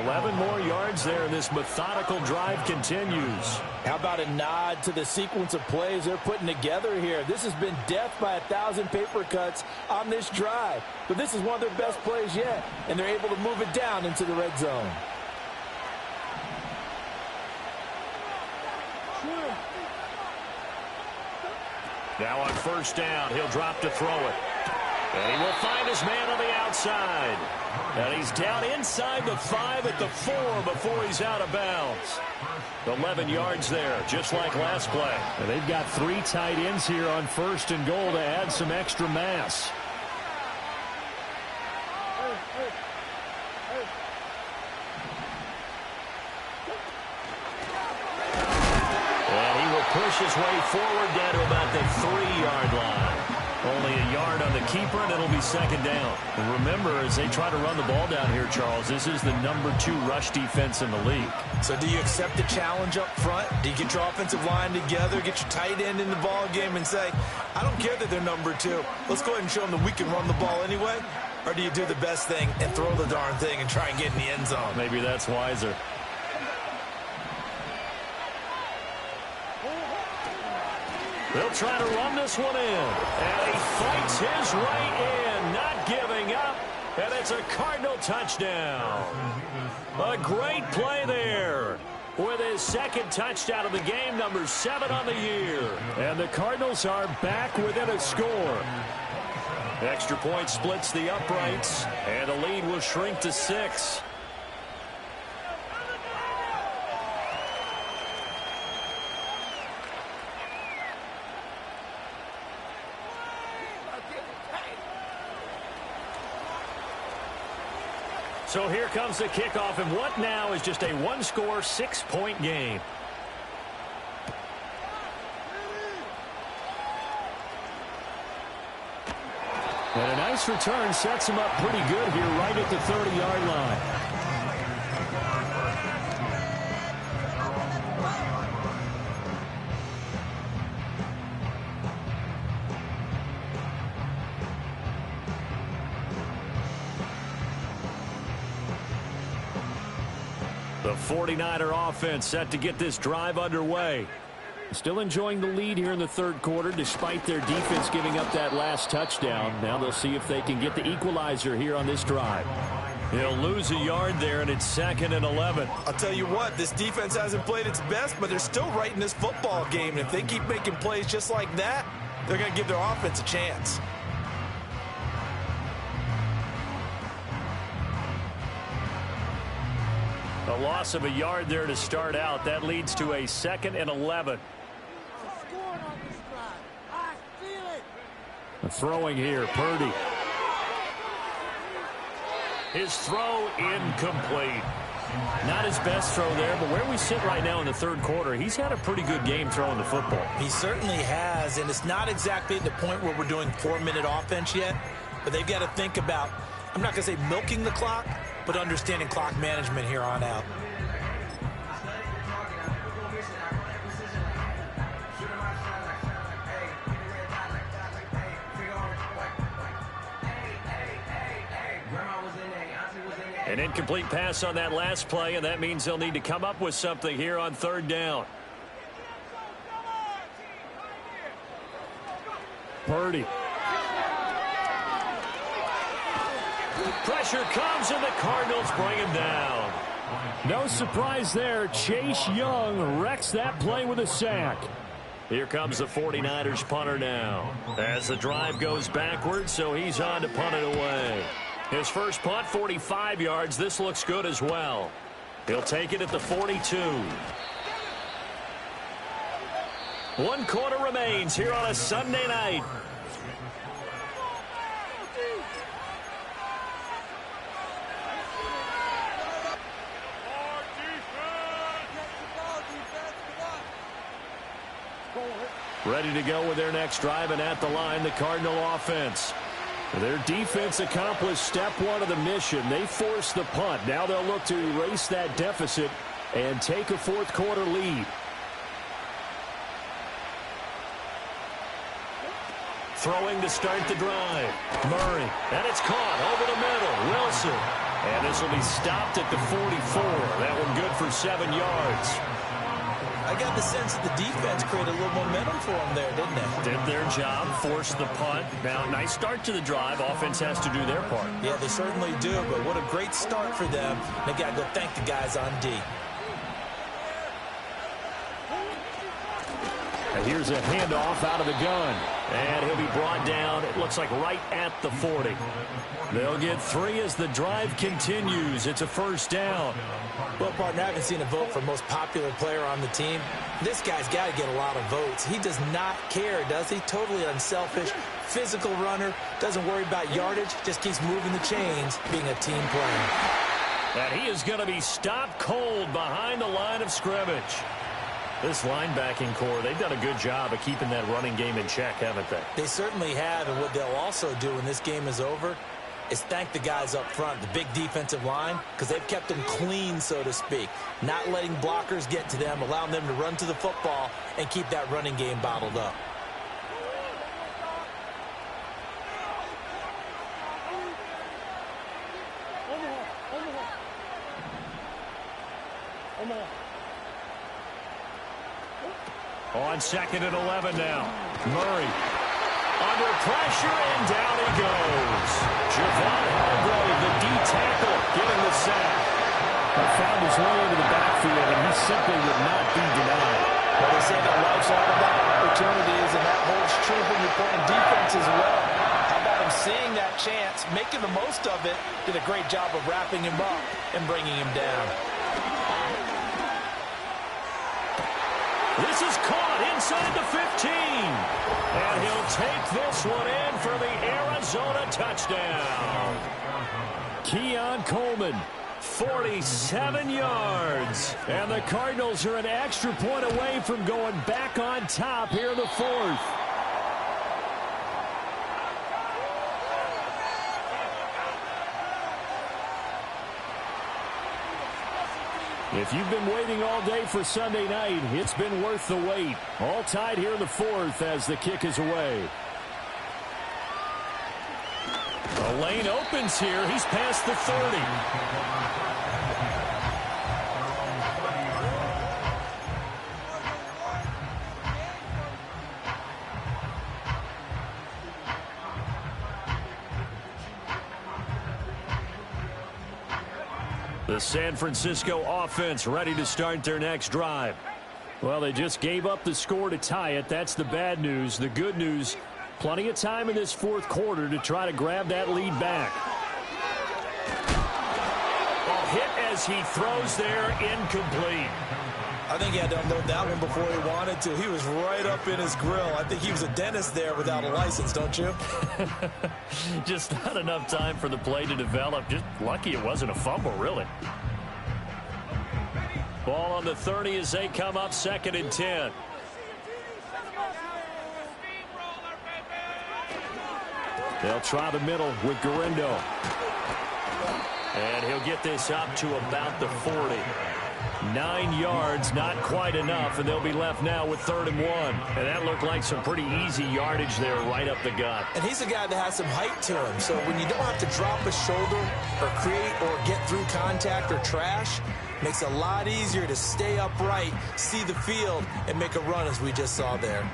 11 more yards there, and this methodical drive continues. How about a nod to the sequence of plays they're putting together here? This has been death by 1,000 paper cuts on this drive. But this is one of their best plays yet, and they're able to move it down into the red zone. Now on first down, he'll drop to throw it. And he will find his man on the outside. And he's down inside the 5 at the 4 before he's out of bounds. 11 yards there, just like last play. And they've got 3 tight ends here on 1st and goal to add some extra mass. Push his way forward down to about the 3-yard line. Only a yard on the keeper, and it'll be 2nd down. And remember, as they try to run the ball down here, Charles, this is the number 2 rush defense in the league. So do you accept the challenge up front? Do you get your offensive line together, get your tight end in the ball game and say, I don't care that they're number 2. Let's go ahead and show them that we can run the ball anyway? Or do you do the best thing and throw the darn thing and try and get in the end zone? Maybe that's wiser. They'll try to run this one in. And he fights his way in, not giving up. And it's a Cardinal touchdown. A great play there. With his 2nd touchdown of the game, number 7 on the year. And the Cardinals are back within a score. Extra point splits the uprights, and the lead will shrink to 6. So here comes the kickoff, and what now is just a one-score, 6-point game. And a nice return sets him up pretty good here right at the 30-yard line. The 49er offense set to get this drive underway. Still enjoying the lead here in the third quarter despite their defense giving up that last touchdown. Now they'll see if they can get the equalizer here on this drive. He'll lose a yard there, and it's 2nd and 11. I'll tell you what, this defense hasn't played its best, but they're still right in this football game. And if they keep making plays just like that, they're going to give their offense a chance. A loss of a yard there to start out. That leads to a 2nd and 11. Throwing here, Purdy. His throw incomplete. Not his best throw there, but where we sit right now in the third quarter, he's had a pretty good game throwing the football. He certainly has, and it's not exactly at the point where we're doing 4-minute offense yet, but they've got to think about, I'm not going to say milking the clock, but understanding clock management here on out. An incomplete pass on that last play, and that means they'll need to come up with something here on 3rd down. Purdy. Pressure comes, and the Cardinals bring him down. No surprise there. Chase Young wrecks that play with a sack. Here comes the 49ers punter now. As the drive goes backwards, so he's on to punt it away. His first punt, 45 yards. This looks good as well. He'll take it at the 42. 1 quarter remains here on a Sunday night. Ready to go with their next drive, and at the line, the Cardinal offense. Their defense accomplished step 1 of the mission. They forced the punt. Now they'll look to erase that deficit and take a fourth quarter lead. Throwing to start the drive. Murray. And it's caught over the middle. Wilson. And this will be stopped at the 44. That one good for 7 yards. I got the sense that the defense created a little momentum for them there, didn't they? Did their job, forced the punt. Now, nice start to the drive. Offense has to do their part. Yeah, they certainly do, but what a great start for them. They got to go thank the guys on D. And here's a handoff out of the gun. And he'll be brought down, it looks like right at the 40. They'll get 3 as the drive continues. It's a first down. Well, partner, I haven't seen a vote for most popular player on the team. This guy's got to get a lot of votes. He does not care, does he? Totally unselfish, physical runner, doesn't worry about yardage, just keeps moving the chains, being a team player. And he is going to be stopped cold behind the line of scrimmage. This linebacking core, they've done a good job of keeping that running game in check, haven't they? They certainly have, and what they'll also do when this game is over is thank the guys up front, the big defensive line, because they've kept them clean, so to speak. Not letting blockers get to them, allowing them to run to the football and keep that running game bottled up. On 2nd and 11 now. Murray under pressure, and down he goes. Javon Hargrave, the D-tackle, getting the sack. He found his way into the backfield, and he simply would not be denied. Well, they say that life's all about opportunities, and that holds true when you're playing defense as well. How about him seeing that chance, making the most of it, did a great job of wrapping him up and bringing him down. This is caught inside the 15. And he'll take this one in for the Arizona touchdown. Keon Coleman, 47 yards. And the Cardinals are an extra point away from going back on top here in the fourth. If you've been waiting all day for Sunday night, it's been worth the wait. All tied here in the fourth as the kick is away. The lane opens here. He's past the 30. The San Francisco offense ready to start their next drive. Well, they just gave up the score to tie it. That's the bad news. The good news, plenty of time in this fourth quarter to try to grab that lead back. A hit as he throws there, incomplete. I think he had to unload that one before he wanted to. He was right up in his grill. I think he was a dentist there without a license, don't you? Just not enough time for the play to develop. Just lucky it wasn't a fumble, really. Ball on the 30 as they come up 2nd and 10. They'll try the middle with Garindo. And he'll get this up to about the 40. 9 yards, not quite enough, and they'll be left now with 3rd and 1. And that looked like some pretty easy yardage there right up the gut. And he's a guy that has some height to him, so when you don't have to drop a shoulder or create or get through contact or trash, makes it a lot easier to stay upright, see the field, and make a run as we just saw there.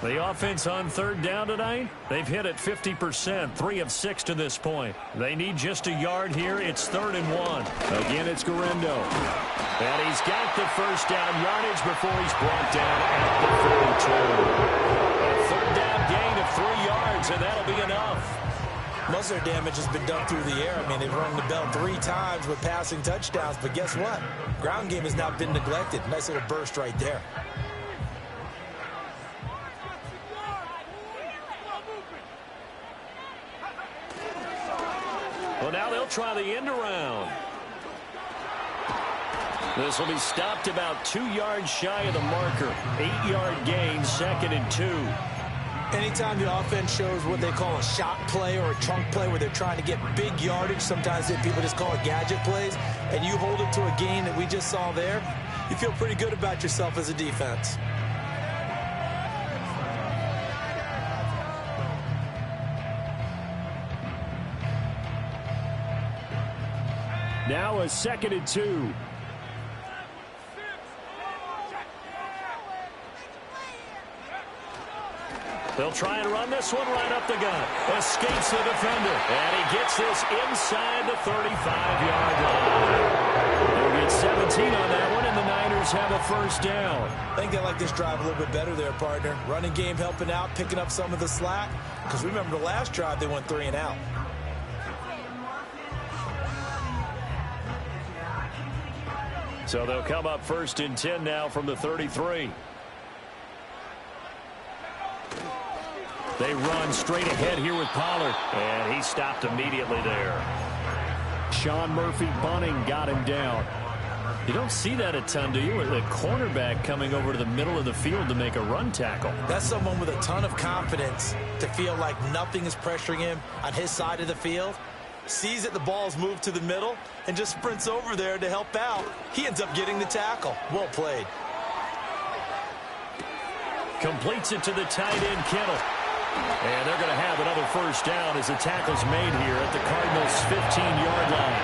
The offense on 3rd down tonight, they've hit it 50%, 3 of 6 to this point. They need just a yard here. It's 3rd and 1. Again, it's Garindo. And he's got the first down yardage before he's brought down at the 42. A 3rd down gain of 3 yards, and that'll be enough. Most of their damage has been done through the air. I mean, they've rung the bell 3 times with passing touchdowns, but guess what? Ground game has not been neglected. Nice little burst right there. Well, now they'll try the end around. This will be stopped about 2 yards shy of the marker. 8-yard gain, 2nd and 2. Anytime the offense shows what they call a shot play or a chunk play where they're trying to get big yardage, sometimes people just call it gadget plays, and you hold it to a gain that we just saw there, you feel pretty good about yourself as a defense. Now a 2nd and 2. They'll try and run this one right up the gut. Escapes the defender. And he gets this inside the 35-yard line. They'll get 17 on that one, and the Niners have a first down. I think they like this drive a little bit better there, partner. Running game helping out, picking up some of the slack. Because remember the last drive, they went 3 and out. So they'll come up 1st and 10 now from the 33. They run straight ahead here with Pollard. And he stopped immediately there. Sean Murphy Bunting got him down. You don't see that a ton, do you? With a cornerback coming over to the middle of the field to make a run tackle. That's someone with a ton of confidence to feel like nothing is pressuring him on his side of the field. Sees that the ball's moved to the middle and just sprints over there to help out. He ends up getting the tackle. Well played. Completes it to the tight end, Kittle. And they're going to have another first down as the tackle's made here at the Cardinals' 15-yard line.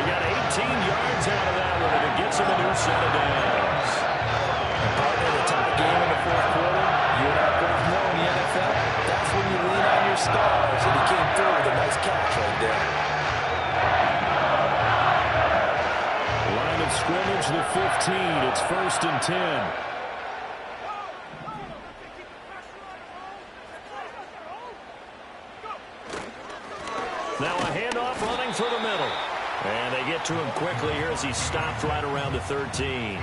They got 18 yards out of that one, and it gets them a new set of downs. And partner, the top game in the fourth quarter, you and I both know in the NFL, that's when you lean on your stars, and he came through with a nice catch right there. Line of scrimmage, the 15. It's 1st and 10. Now a handoff running through the middle. And they get to him quickly here as he stopped right around the 13.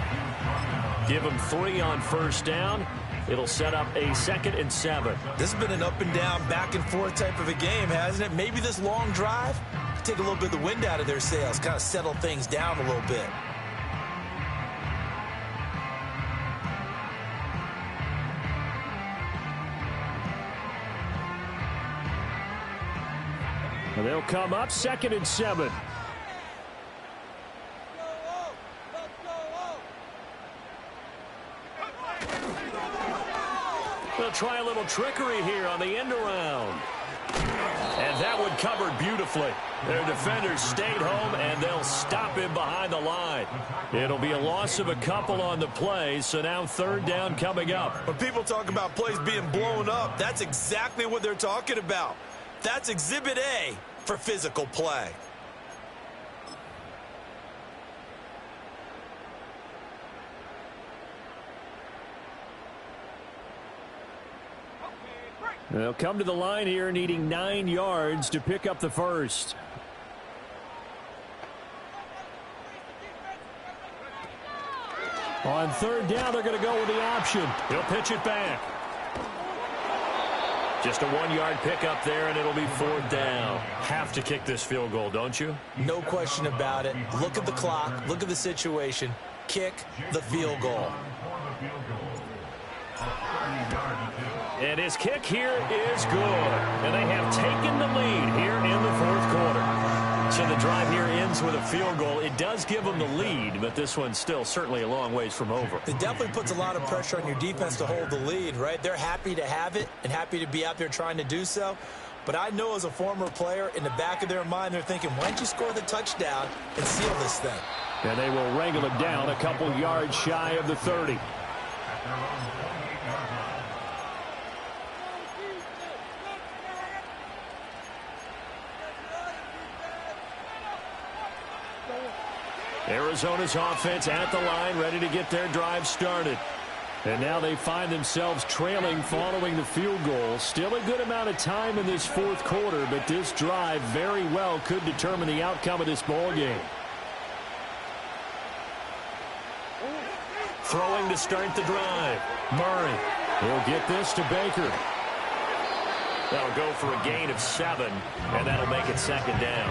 Give him 3 on first down. It'll set up a 2nd and 7. This has been an up-and-down, back-and-forth type of a game, hasn't it? Maybe this long drive take a little bit of the wind out of their sails, kind of settle things down a little bit. And they'll come up 2nd and 7. They'll try a little trickery here on the end around. And that one covered beautifully. Their defenders stayed home, and they'll stop him behind the line. It'll be a loss of a couple on the play, so now 3rd down coming up. When people talk about plays being blown up, that's exactly what they're talking about. That's Exhibit A for physical play. They'll come to the line here needing 9 yards to pick up the first. On 3rd down, they're going to go with the option. He'll pitch it back. Just a 1-yard pickup there, and it'll be 4th down. Have to kick this field goal, don't you? No question about it. Look at the clock. Look at the situation. Kick the field goal. And his kick here is good. And they have taken the lead here in the 4th quarter. So the drive here ends with a field goal. It does give them the lead, but this one's still certainly a long ways from over. It definitely puts a lot of pressure on your defense to hold the lead, right? They're happy to have it and happy to be out there trying to do so. But I know as a former player, in the back of their mind, they're thinking, why don't you score the touchdown and seal this thing? And they will wrangle it down a couple yards shy of the 30. Arizona's offense at the line, ready to get their drive started. And now they find themselves trailing following the field goal. Still a good amount of time in this 4th quarter, but this drive very well could determine the outcome of this ball game. Throwing to start the drive. Murray will get this to Baker. That'll go for a gain of 7, and that'll make it 2nd down.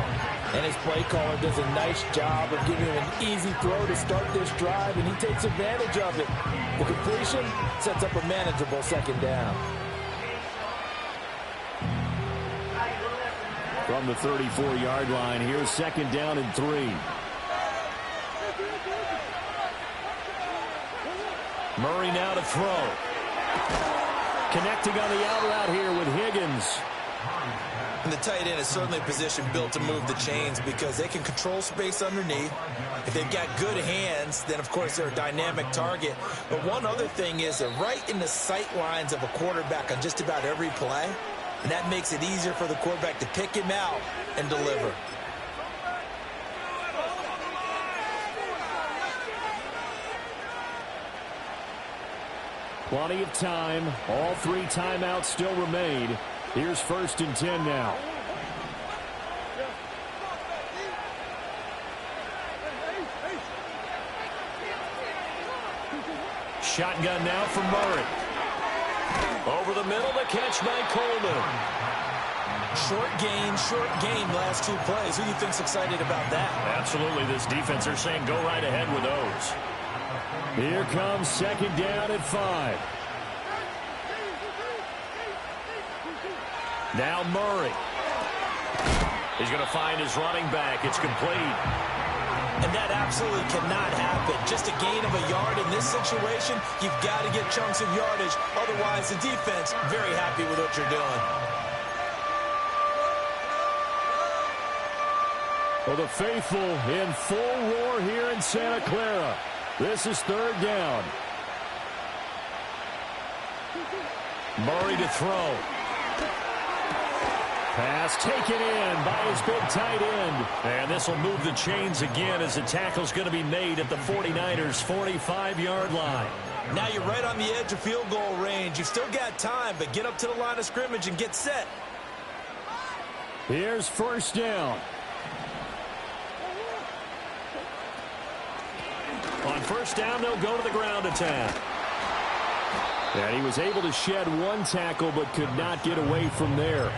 And his play caller does a nice job of giving him an easy throw to start this drive, and he takes advantage of it. The completion sets up a manageable 2nd down. From the 34-yard line, here's 2nd down and 3. Murray now to throw. Connecting on the out route here with Higgins. And the tight end is certainly a position built to move the chains because they can control space underneath. If they've got good hands, then, of course, they're a dynamic target. But one other thing is they're right in the sight lines of a quarterback on just about every play. And that makes it easier for the quarterback to pick him out and deliver. Plenty of time. All 3 timeouts still remain. Here's 1st and 10 now. Shotgun now for Murray. Over the middle, the catch by Coleman. Short game last 2 plays. Who do you think's excited about that? Absolutely, this defense, they're saying go right ahead with those. Here comes 2nd down at 5. Now Murray. He's going to find his running back. It's complete. And that absolutely cannot happen. Just a gain of a yard in this situation, you've got to get chunks of yardage. Otherwise, the defense, very happy with what you're doing. Well, the faithful in full roar here in Santa Clara. This is 3rd down. Murray to throw. Pass taken in by his big tight end. And this will move the chains again as the tackle's going to be made at the 49ers' 45-yard line. Now you're right on the edge of field goal range. You've still got time, but get up to the line of scrimmage and get set. Here's 1st down. On 1st down, they'll go to the ground attack. And he was able to shed one tackle but could not get away from there.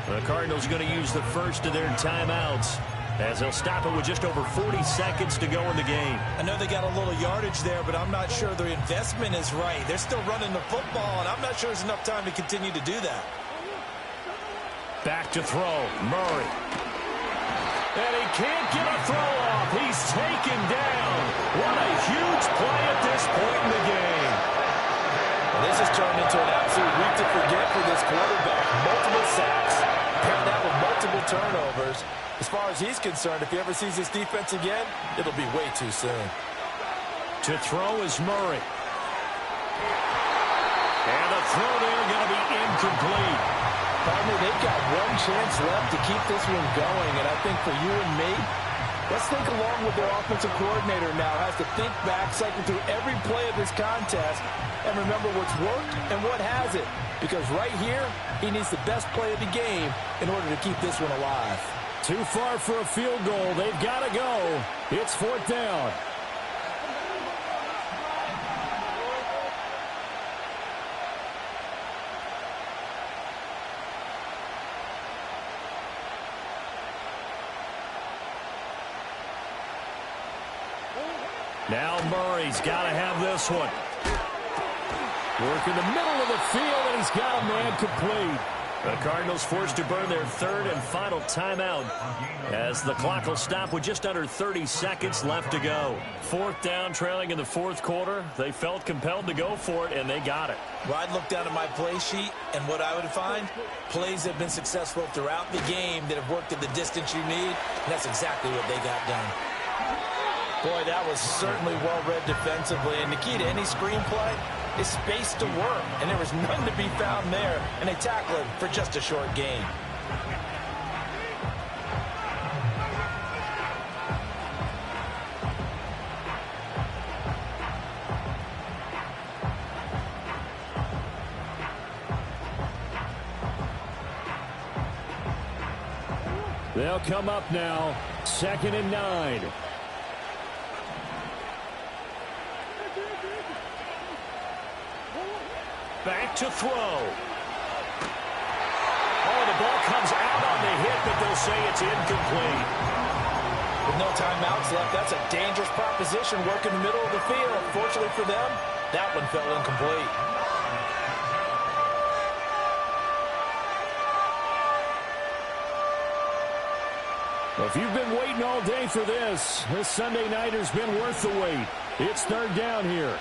The Cardinals going to use the first of their timeouts as they'll stop it with just over 40 seconds to go in the game. I know they got a little yardage there, but I'm not sure the investment is right. They're still running the football, and I'm not sure there's enough time to continue to do that. Back to throw, Murray. And he can't get a throw off. He's taken down. What a huge play at this point in the game. This has turned into an absolute week to forget for this quarterback. Multiple sacks, paired that with multiple turnovers. As far as he's concerned, if he ever sees this defense again, it'll be way too soon. To throw is Murray. And the throw there going to be incomplete. Partner, they've got one chance left to keep this one going, and I think for you and me, let's think along with their offensive coordinator now. Has to think back, cycle through every play of this contest, and remember what's worked and what hasn't. Because right here, he needs the best play of the game in order to keep this one alive. Too far for a field goal. They've got to go. It's fourth down. Now Murray's got to have this one. Work in the middle of the field, and he's got a man complete. The Cardinals forced to burn their third and final timeout as the clock will stop with just under 30 seconds left to go. Fourth down, trailing in the fourth quarter. They felt compelled to go for it, and they got it. Well, I'd look down at my play sheet, and what I would find, plays that have been successful throughout the game that have worked at the distance you need, and that's exactly what they got done. Boy, that was certainly well-read defensively, and the key to any screenplay is space to work, and there was none to be found there, and they tackled him for just a short gain. They'll come up now, 2nd and 9. Back to throw. Oh, the ball comes out on the hit, but they'll say it's incomplete. With no timeouts left, that's a dangerous proposition. Work in the middle of the field. Fortunately for them, that one fell incomplete. If you've been waiting all day for this Sunday nighter's been worth the wait. It's third down here.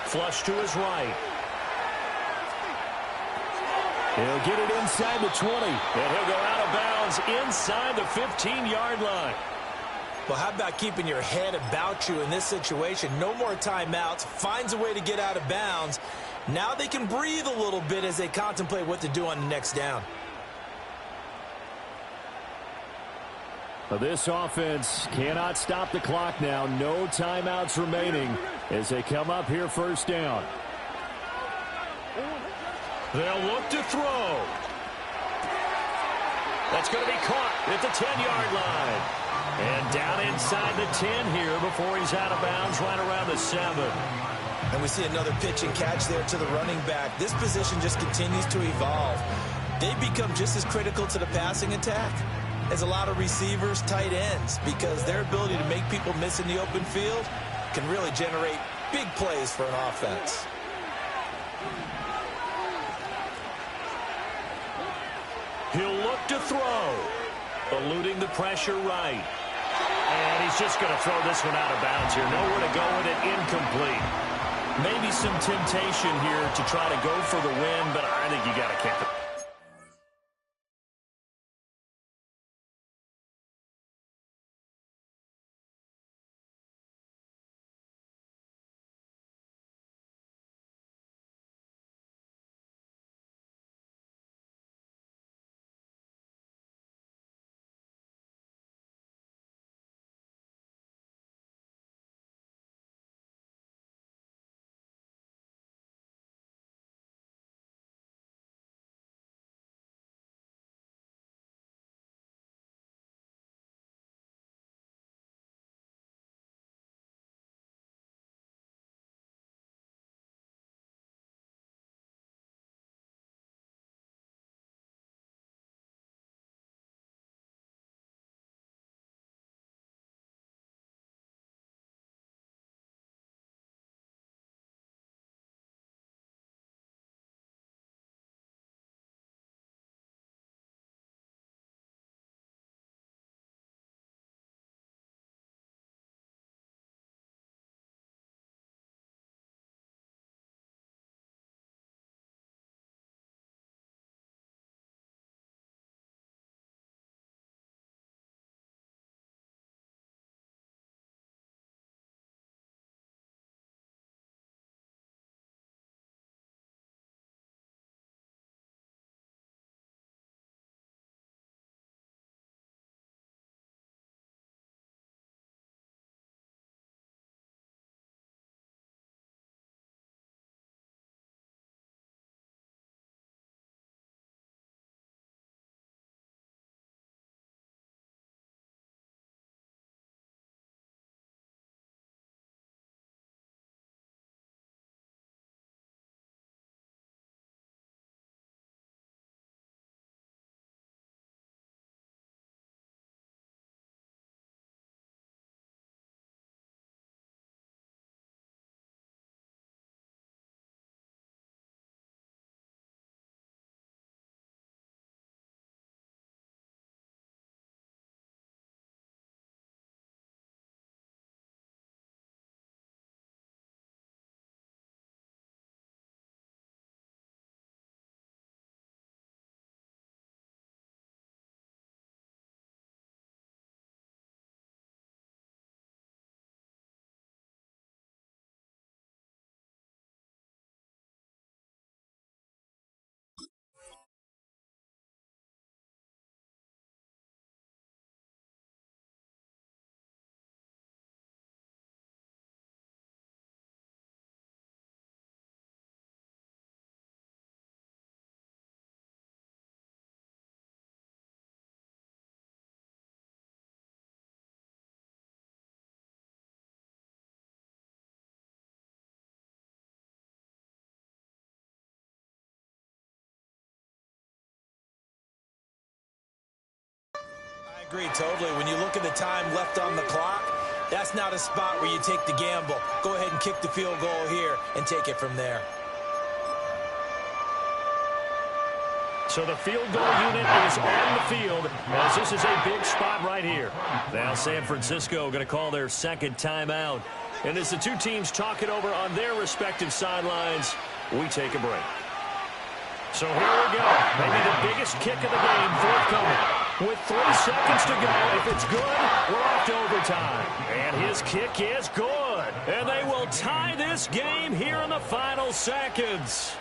Flush to his right. He'll get it inside the 20. And he'll go out of bounds inside the 15-yard line. Well, how about keeping your head about you in this situation? No more timeouts. Finds a way to get out of bounds. Now they can breathe a little bit as they contemplate what to do on the next down. This offense cannot stop the clock now. No timeouts remaining as they come up here first down. They'll look to throw. That's going to be caught at the 10-yard line. And down inside the 10 here before he's out of bounds right around the 7. And we see another pitch and catch there to the running back. This position just continues to evolve. They become just as critical to the passing attack as a lot of receivers, tight ends, because their ability to make people miss in the open field can really generate big plays for an offense. He'll look to throw. Eluding the pressure right. And he's just going to throw this one out of bounds here. Nowhere to go with it, incomplete. Maybe some temptation here to try to go for the win, but I think you got to kick it. I agree totally. When you look at the time left on the clock, that's not a spot where you take the gamble. Go ahead and kick the field goal here and take it from there. So the field goal unit is on the field as this is a big spot right here. Now San Francisco going to call their second timeout. And as the two teams talk it over on their respective sidelines, we take a break. So here we go. Maybe the biggest kick of the game forthcoming. With 3 seconds to go, if it's good, we're off to overtime. And his kick is good. And they will tie this game here in the final seconds.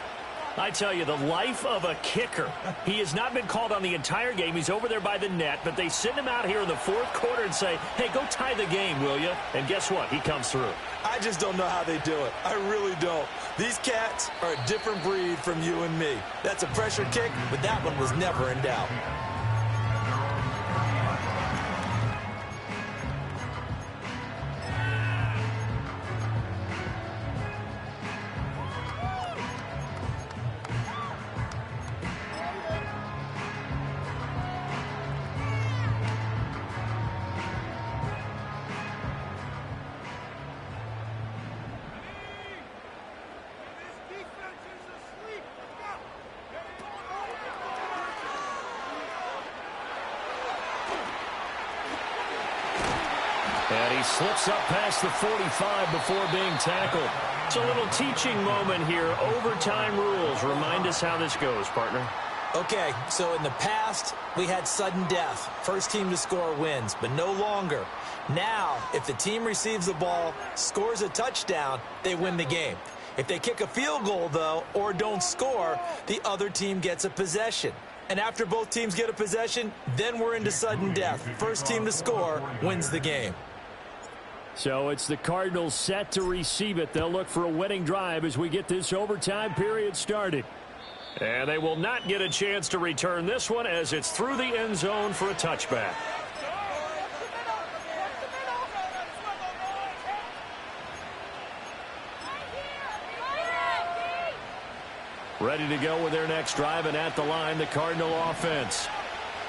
I tell you, the life of a kicker. He has not been called on the entire game. He's over there by the net, but they send him out here in the fourth quarter and say, hey, go tie the game, will you? And guess what? He comes through. I just don't know how they do it. I really don't. These cats are a different breed from you and me. That's a pressure kick, but that one was never in doubt. And he slips up past the 45 before being tackled. It's a little teaching moment here. Overtime rules. Remind us how this goes, partner. Okay, so in the past, we had sudden death. First team to score wins, but no longer. Now, if the team receives the ball, scores a touchdown, they win the game. If they kick a field goal, though, or don't score, the other team gets a possession. And after both teams get a possession, then we're into sudden death. First team to score wins the game. So it's the Cardinals set to receive it. They'll look for a winning drive as we get this overtime period started. And they will not get a chance to return this one as it's through the end zone for a touchback. Ready to go with their next drive, and at the line, the Cardinal offense.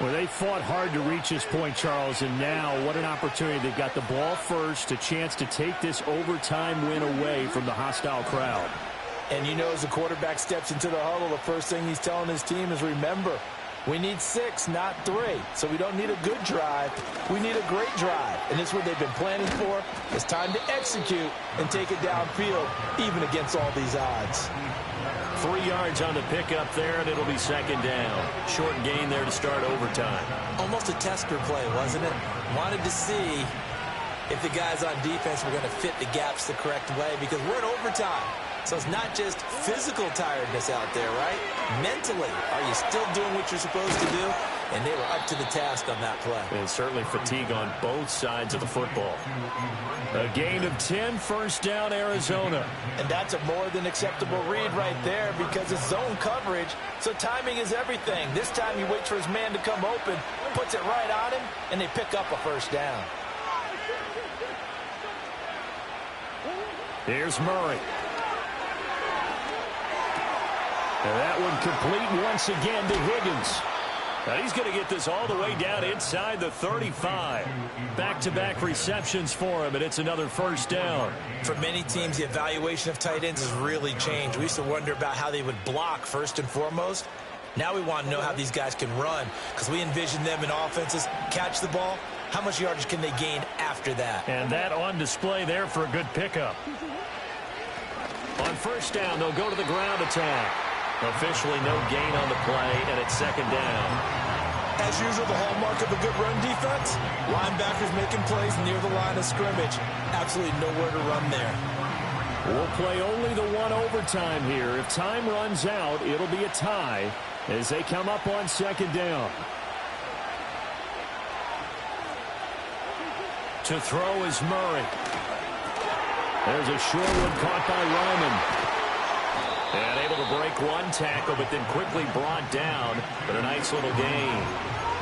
Well, they fought hard to reach this point, Charles, and now what an opportunity. They've got the ball first, a chance to take this overtime win away from the hostile crowd. And you know, as the quarterback steps into the huddle, the first thing he's telling his team is, remember, we need 6, not 3. So we don't need a good drive. We need a great drive. And this is what they've been planning for. It's time to execute and take it downfield, even against all these odds. 3 yards on the pickup there, and it'll be second down. Short gain there to start overtime. Almost a tester play, wasn't it? Wanted to see if the guys on defense were going to fit the gaps the correct way, because we're in overtime. So it's not just physical tiredness out there, right? Mentally, are you still doing what you're supposed to do? And they were up to the task on that play. And certainly fatigue on both sides of the football. A gain of 10, first down, Arizona. And that's a more than acceptable read right there, because it's zone coverage, so timing is everything. This time he waits for his man to come open, puts it right on him, and they pick up a first down. Here's Murray. And that one complete once again to Higgins. Now he's going to get this all the way down inside the 35. Back-to-back receptions for him, and it's another first down. For many teams, the evaluation of tight ends has really changed. We used to wonder about how they would block first and foremost. Now we want to know how these guys can run, because we envision them in offenses catch the ball. How much yardage can they gain after that? And that on display there for a good pickup. On first down, they'll go to the ground attack. Officially no gain on the play, and it's second down. As usual, the hallmark of a good run defense, linebackers making plays near the line of scrimmage. Absolutely nowhere to run there. We'll play only the one overtime here. If time runs out, it'll be a tie as they come up on second down. To throw is Murray. There's a short one caught by Ryman. And able to break one tackle, but then quickly brought down. But a nice little gain.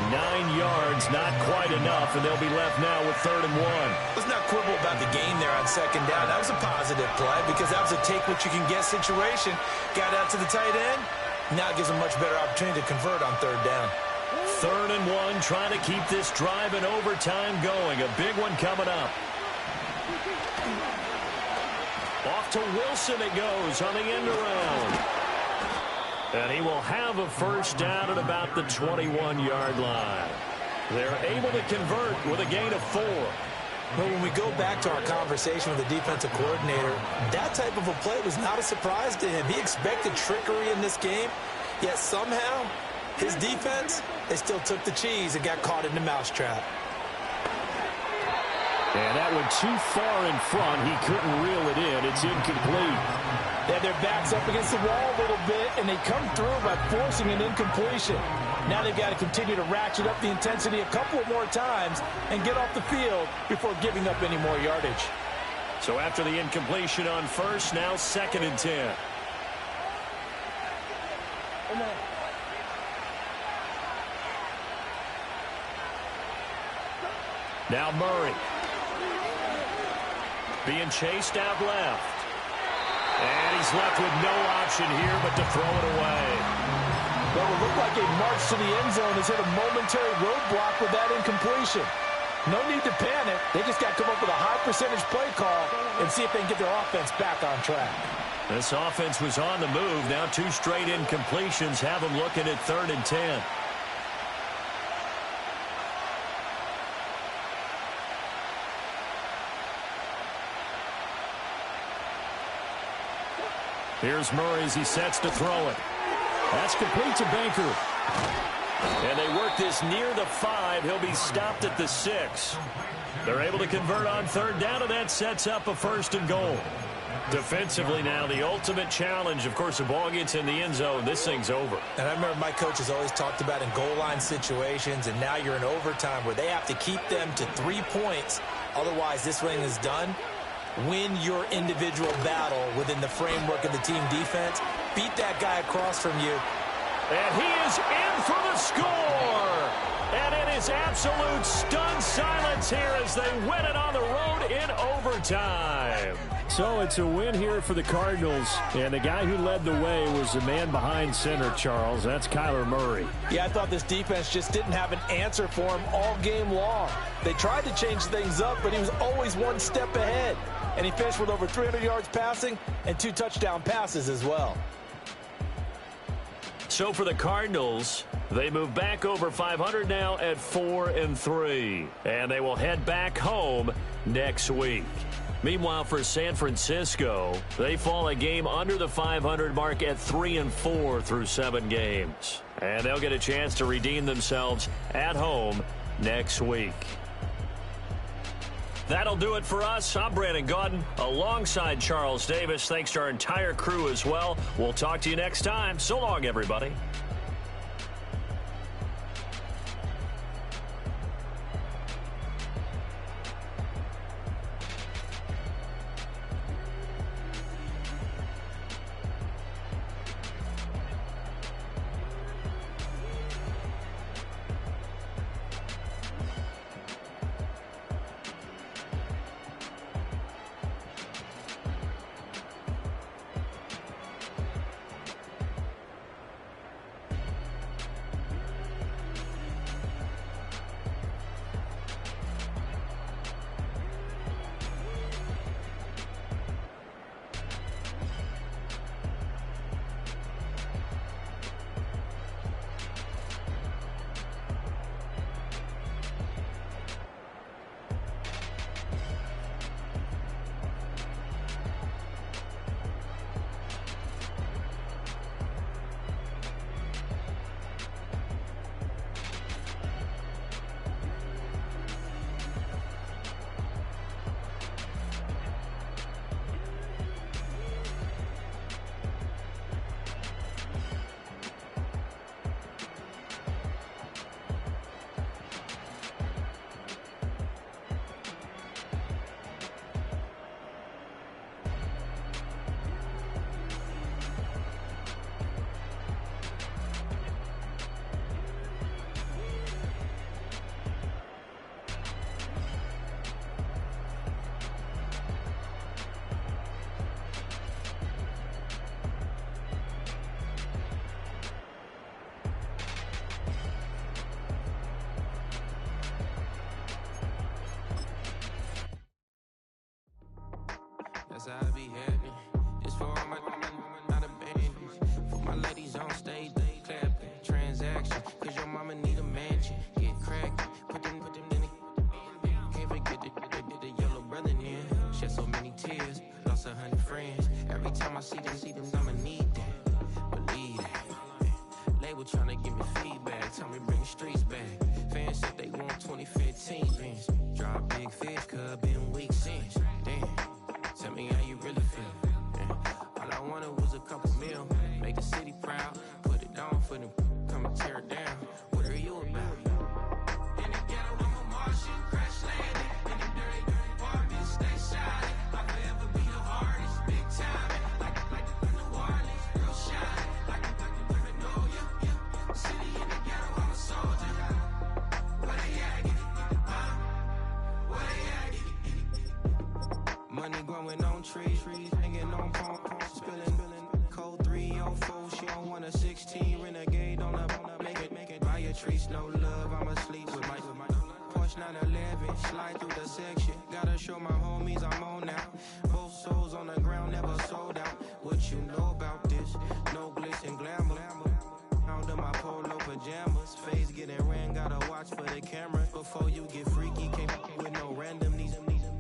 9 yards, not quite enough, and they'll be left now with 3rd and 1. Let's not quibble about the gain there on second down. That was a positive play, because that was a take-what-you-can-get situation. Got out to the tight end. Now it gives them much better opportunity to convert on 3rd down. 3rd and 1, trying to keep this drive in overtime going. A big one coming up. Off to Wilson it goes on the end around. And he will have a first down at about the 21-yard line. They're able to convert with a gain of 4. But when we go back to our conversation with the defensive coordinator, that type of a play was not a surprise to him. He expected trickery in this game, yet somehow his defense, they still took the cheese and got caught in the mousetrap. And that went too far in front. He couldn't reel it in. It's incomplete. They have their backs up against the wall a little bit, and they come through by forcing an incompletion. Now they've got to continue to ratchet up the intensity a couple of more times and get off the field before giving up any more yardage. So after the incompletion on first, now 2nd and 10. Now Murray. Being chased out left. And he's left with no option here but to throw it away. Well, it looked like a march to the end zone has hit a momentary roadblock with that incompletion. No need to panic. They just got to come up with a high percentage play call and see if they can get their offense back on track. This offense was on the move. Now 2 straight incompletions have them looking at 3rd and 10. Here's Murray as he sets to throw it. That's complete to Baker. And they work this near the 5. He'll be stopped at the 6. They're able to convert on 3rd down, and that sets up a 1st and goal. Defensively now, the ultimate challenge. Of course, the ball gets in the end zone. This thing's over. And I remember my coaches always talked about in goal line situations, and now you're in overtime where they have to keep them to 3 points. Otherwise, this thing is done. Win your individual battle within the framework of the team defense. Beat that guy across from you. And he is in for the score. And it is absolute stunned silence here as they win it on the road in overtime. So it's a win here for the Cardinals. And the guy who led the way was the man behind center, Charles. That's Kyler Murray. Yeah, I thought this defense just didn't have an answer for him all game long. They tried to change things up, but he was always one step ahead. And he finished with over 300 yards passing and 2 touchdown passes as well. So for the Cardinals, they move back over 500 now at 4-3. And they will head back home next week. Meanwhile, for San Francisco, they fall a game under the 500 mark at 3-4 through 7 games. And they'll get a chance to redeem themselves at home next week. That'll do it for us. I'm Brandon Gaudin alongside Charles Davis. Thanks to our entire crew as well. We'll talk to you next time. So long, everybody. that's how I be having. This for all my not abandoned. For my ladies on stage, they clapping. Transaction, cause your mama need a mansion. Get cracked, put them in the. Can't forget the yellow brother in. Shed so many tears, lost 100 friends. Every time I see them, I'ma need that. Believe that. Label tryna give me feedback, tell me bring the streets back. Fans said they want 2015 Vince. Drop big fish, cuz been weeks since. Damn, tell me how you really feel. All I wanted was a couple mil, make the city proud, put it on for them, come and tear it down. What are you about? In the ghetto, I'm a Martian, crash landing. In the dirty apartment, stay shiny. I'll forever be the hardest, big time. Like New Orleans, real shiny. Like women know you. City in the ghetto, I'm a soldier. Where they at? Where they at? Money growing on trees, hanging on palm, spilling code 304. She don't want a 16 renegade on up, make it. Buy a trees, no love. I'ma sleep with my Porsche 911, slide through the section. Gotta show my homies I'm on now. Both souls on the ground, never sold out. What you know about this? No glitz and glamour. Under my polo pajamas, face getting ran. Gotta watch for the cameras before you get freaky. Can't with no random these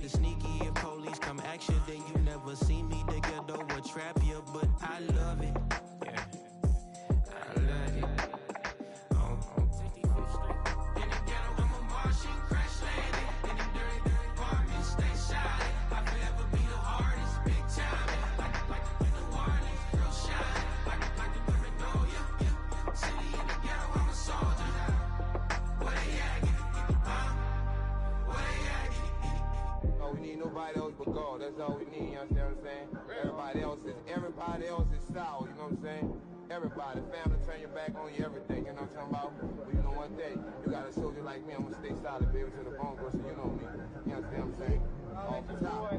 sneaky. If police come action, then you never see me. The ghetto will trap you, but I love it. Yeah, I love it. In the ghetto, I'm a Martian, crash landing. In the dirty apartment, stay shiny. I'll forever be the hardest, big time. Like New Orleans, real shiny. Like the women know you. City in the ghetto, I'm a soldier. Where they at? Where they at? Oh, we need nobody else but God. That's all we need, you understand what I'm saying? Everybody else is sour, you know what I'm saying? Everybody, family, turn your back on you, everything, you know what I'm talking about? But you know one day, you got a soldier like me, I'm gonna stay solid, baby, to the bone, so you know me. You understand what I'm saying? Off the top.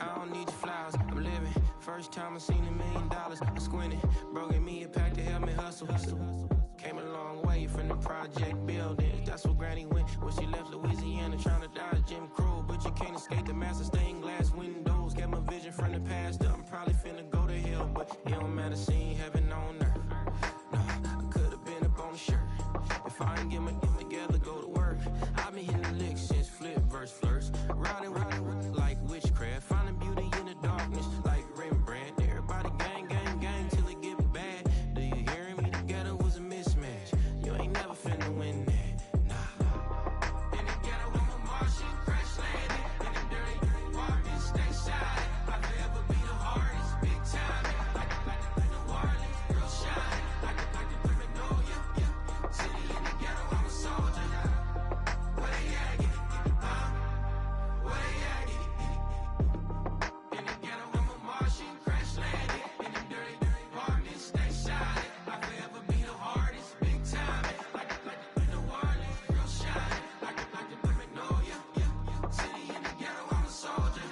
I don't need your flowers, I'm living. First time I seen $1 million, I squinted. Broken me a pack to help me hustle. Came a long way from the project buildings. That's where Granny went when she left Louisiana, trying to dodge Jim Crow. But you can't escape the master stained glass windows. Got my vision from the past. I'm probably finna go to hell, but it don't matter, seeing heaven on earth. No, I could've been up on the shirt. If I ain't get my get together, go to work. I've been hitting the licks since flip verse flirts. Riding like witchcraft, finding beauty in the darkness like Rembrandt. Everybody gang, gang, gang till it get bad. Do you hear me? The ghetto was a mismatch. You ain't never finna win that, nah. In the ghetto, I'm a Martian, crash landing. In the dirty apartment, stay shiny. I'll forever be the hardest, big time. Like New Orleans, real shiny. Like the women know you. City in the ghetto, I'm a soldier. Where they at? Where they at? In the ghetto, I'm a Martian, crash landing. In the dirty apartment, stay shiny. I'll forever be the hardest, big time. Like New Orleans, real shiny. Like the women know you. City in the ghetto, I'm a soldier.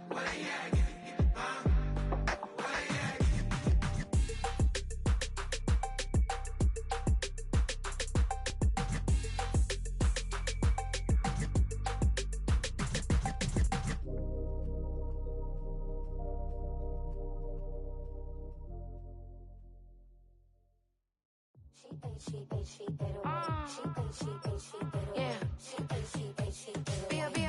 Where they at? Where they at? Yeah.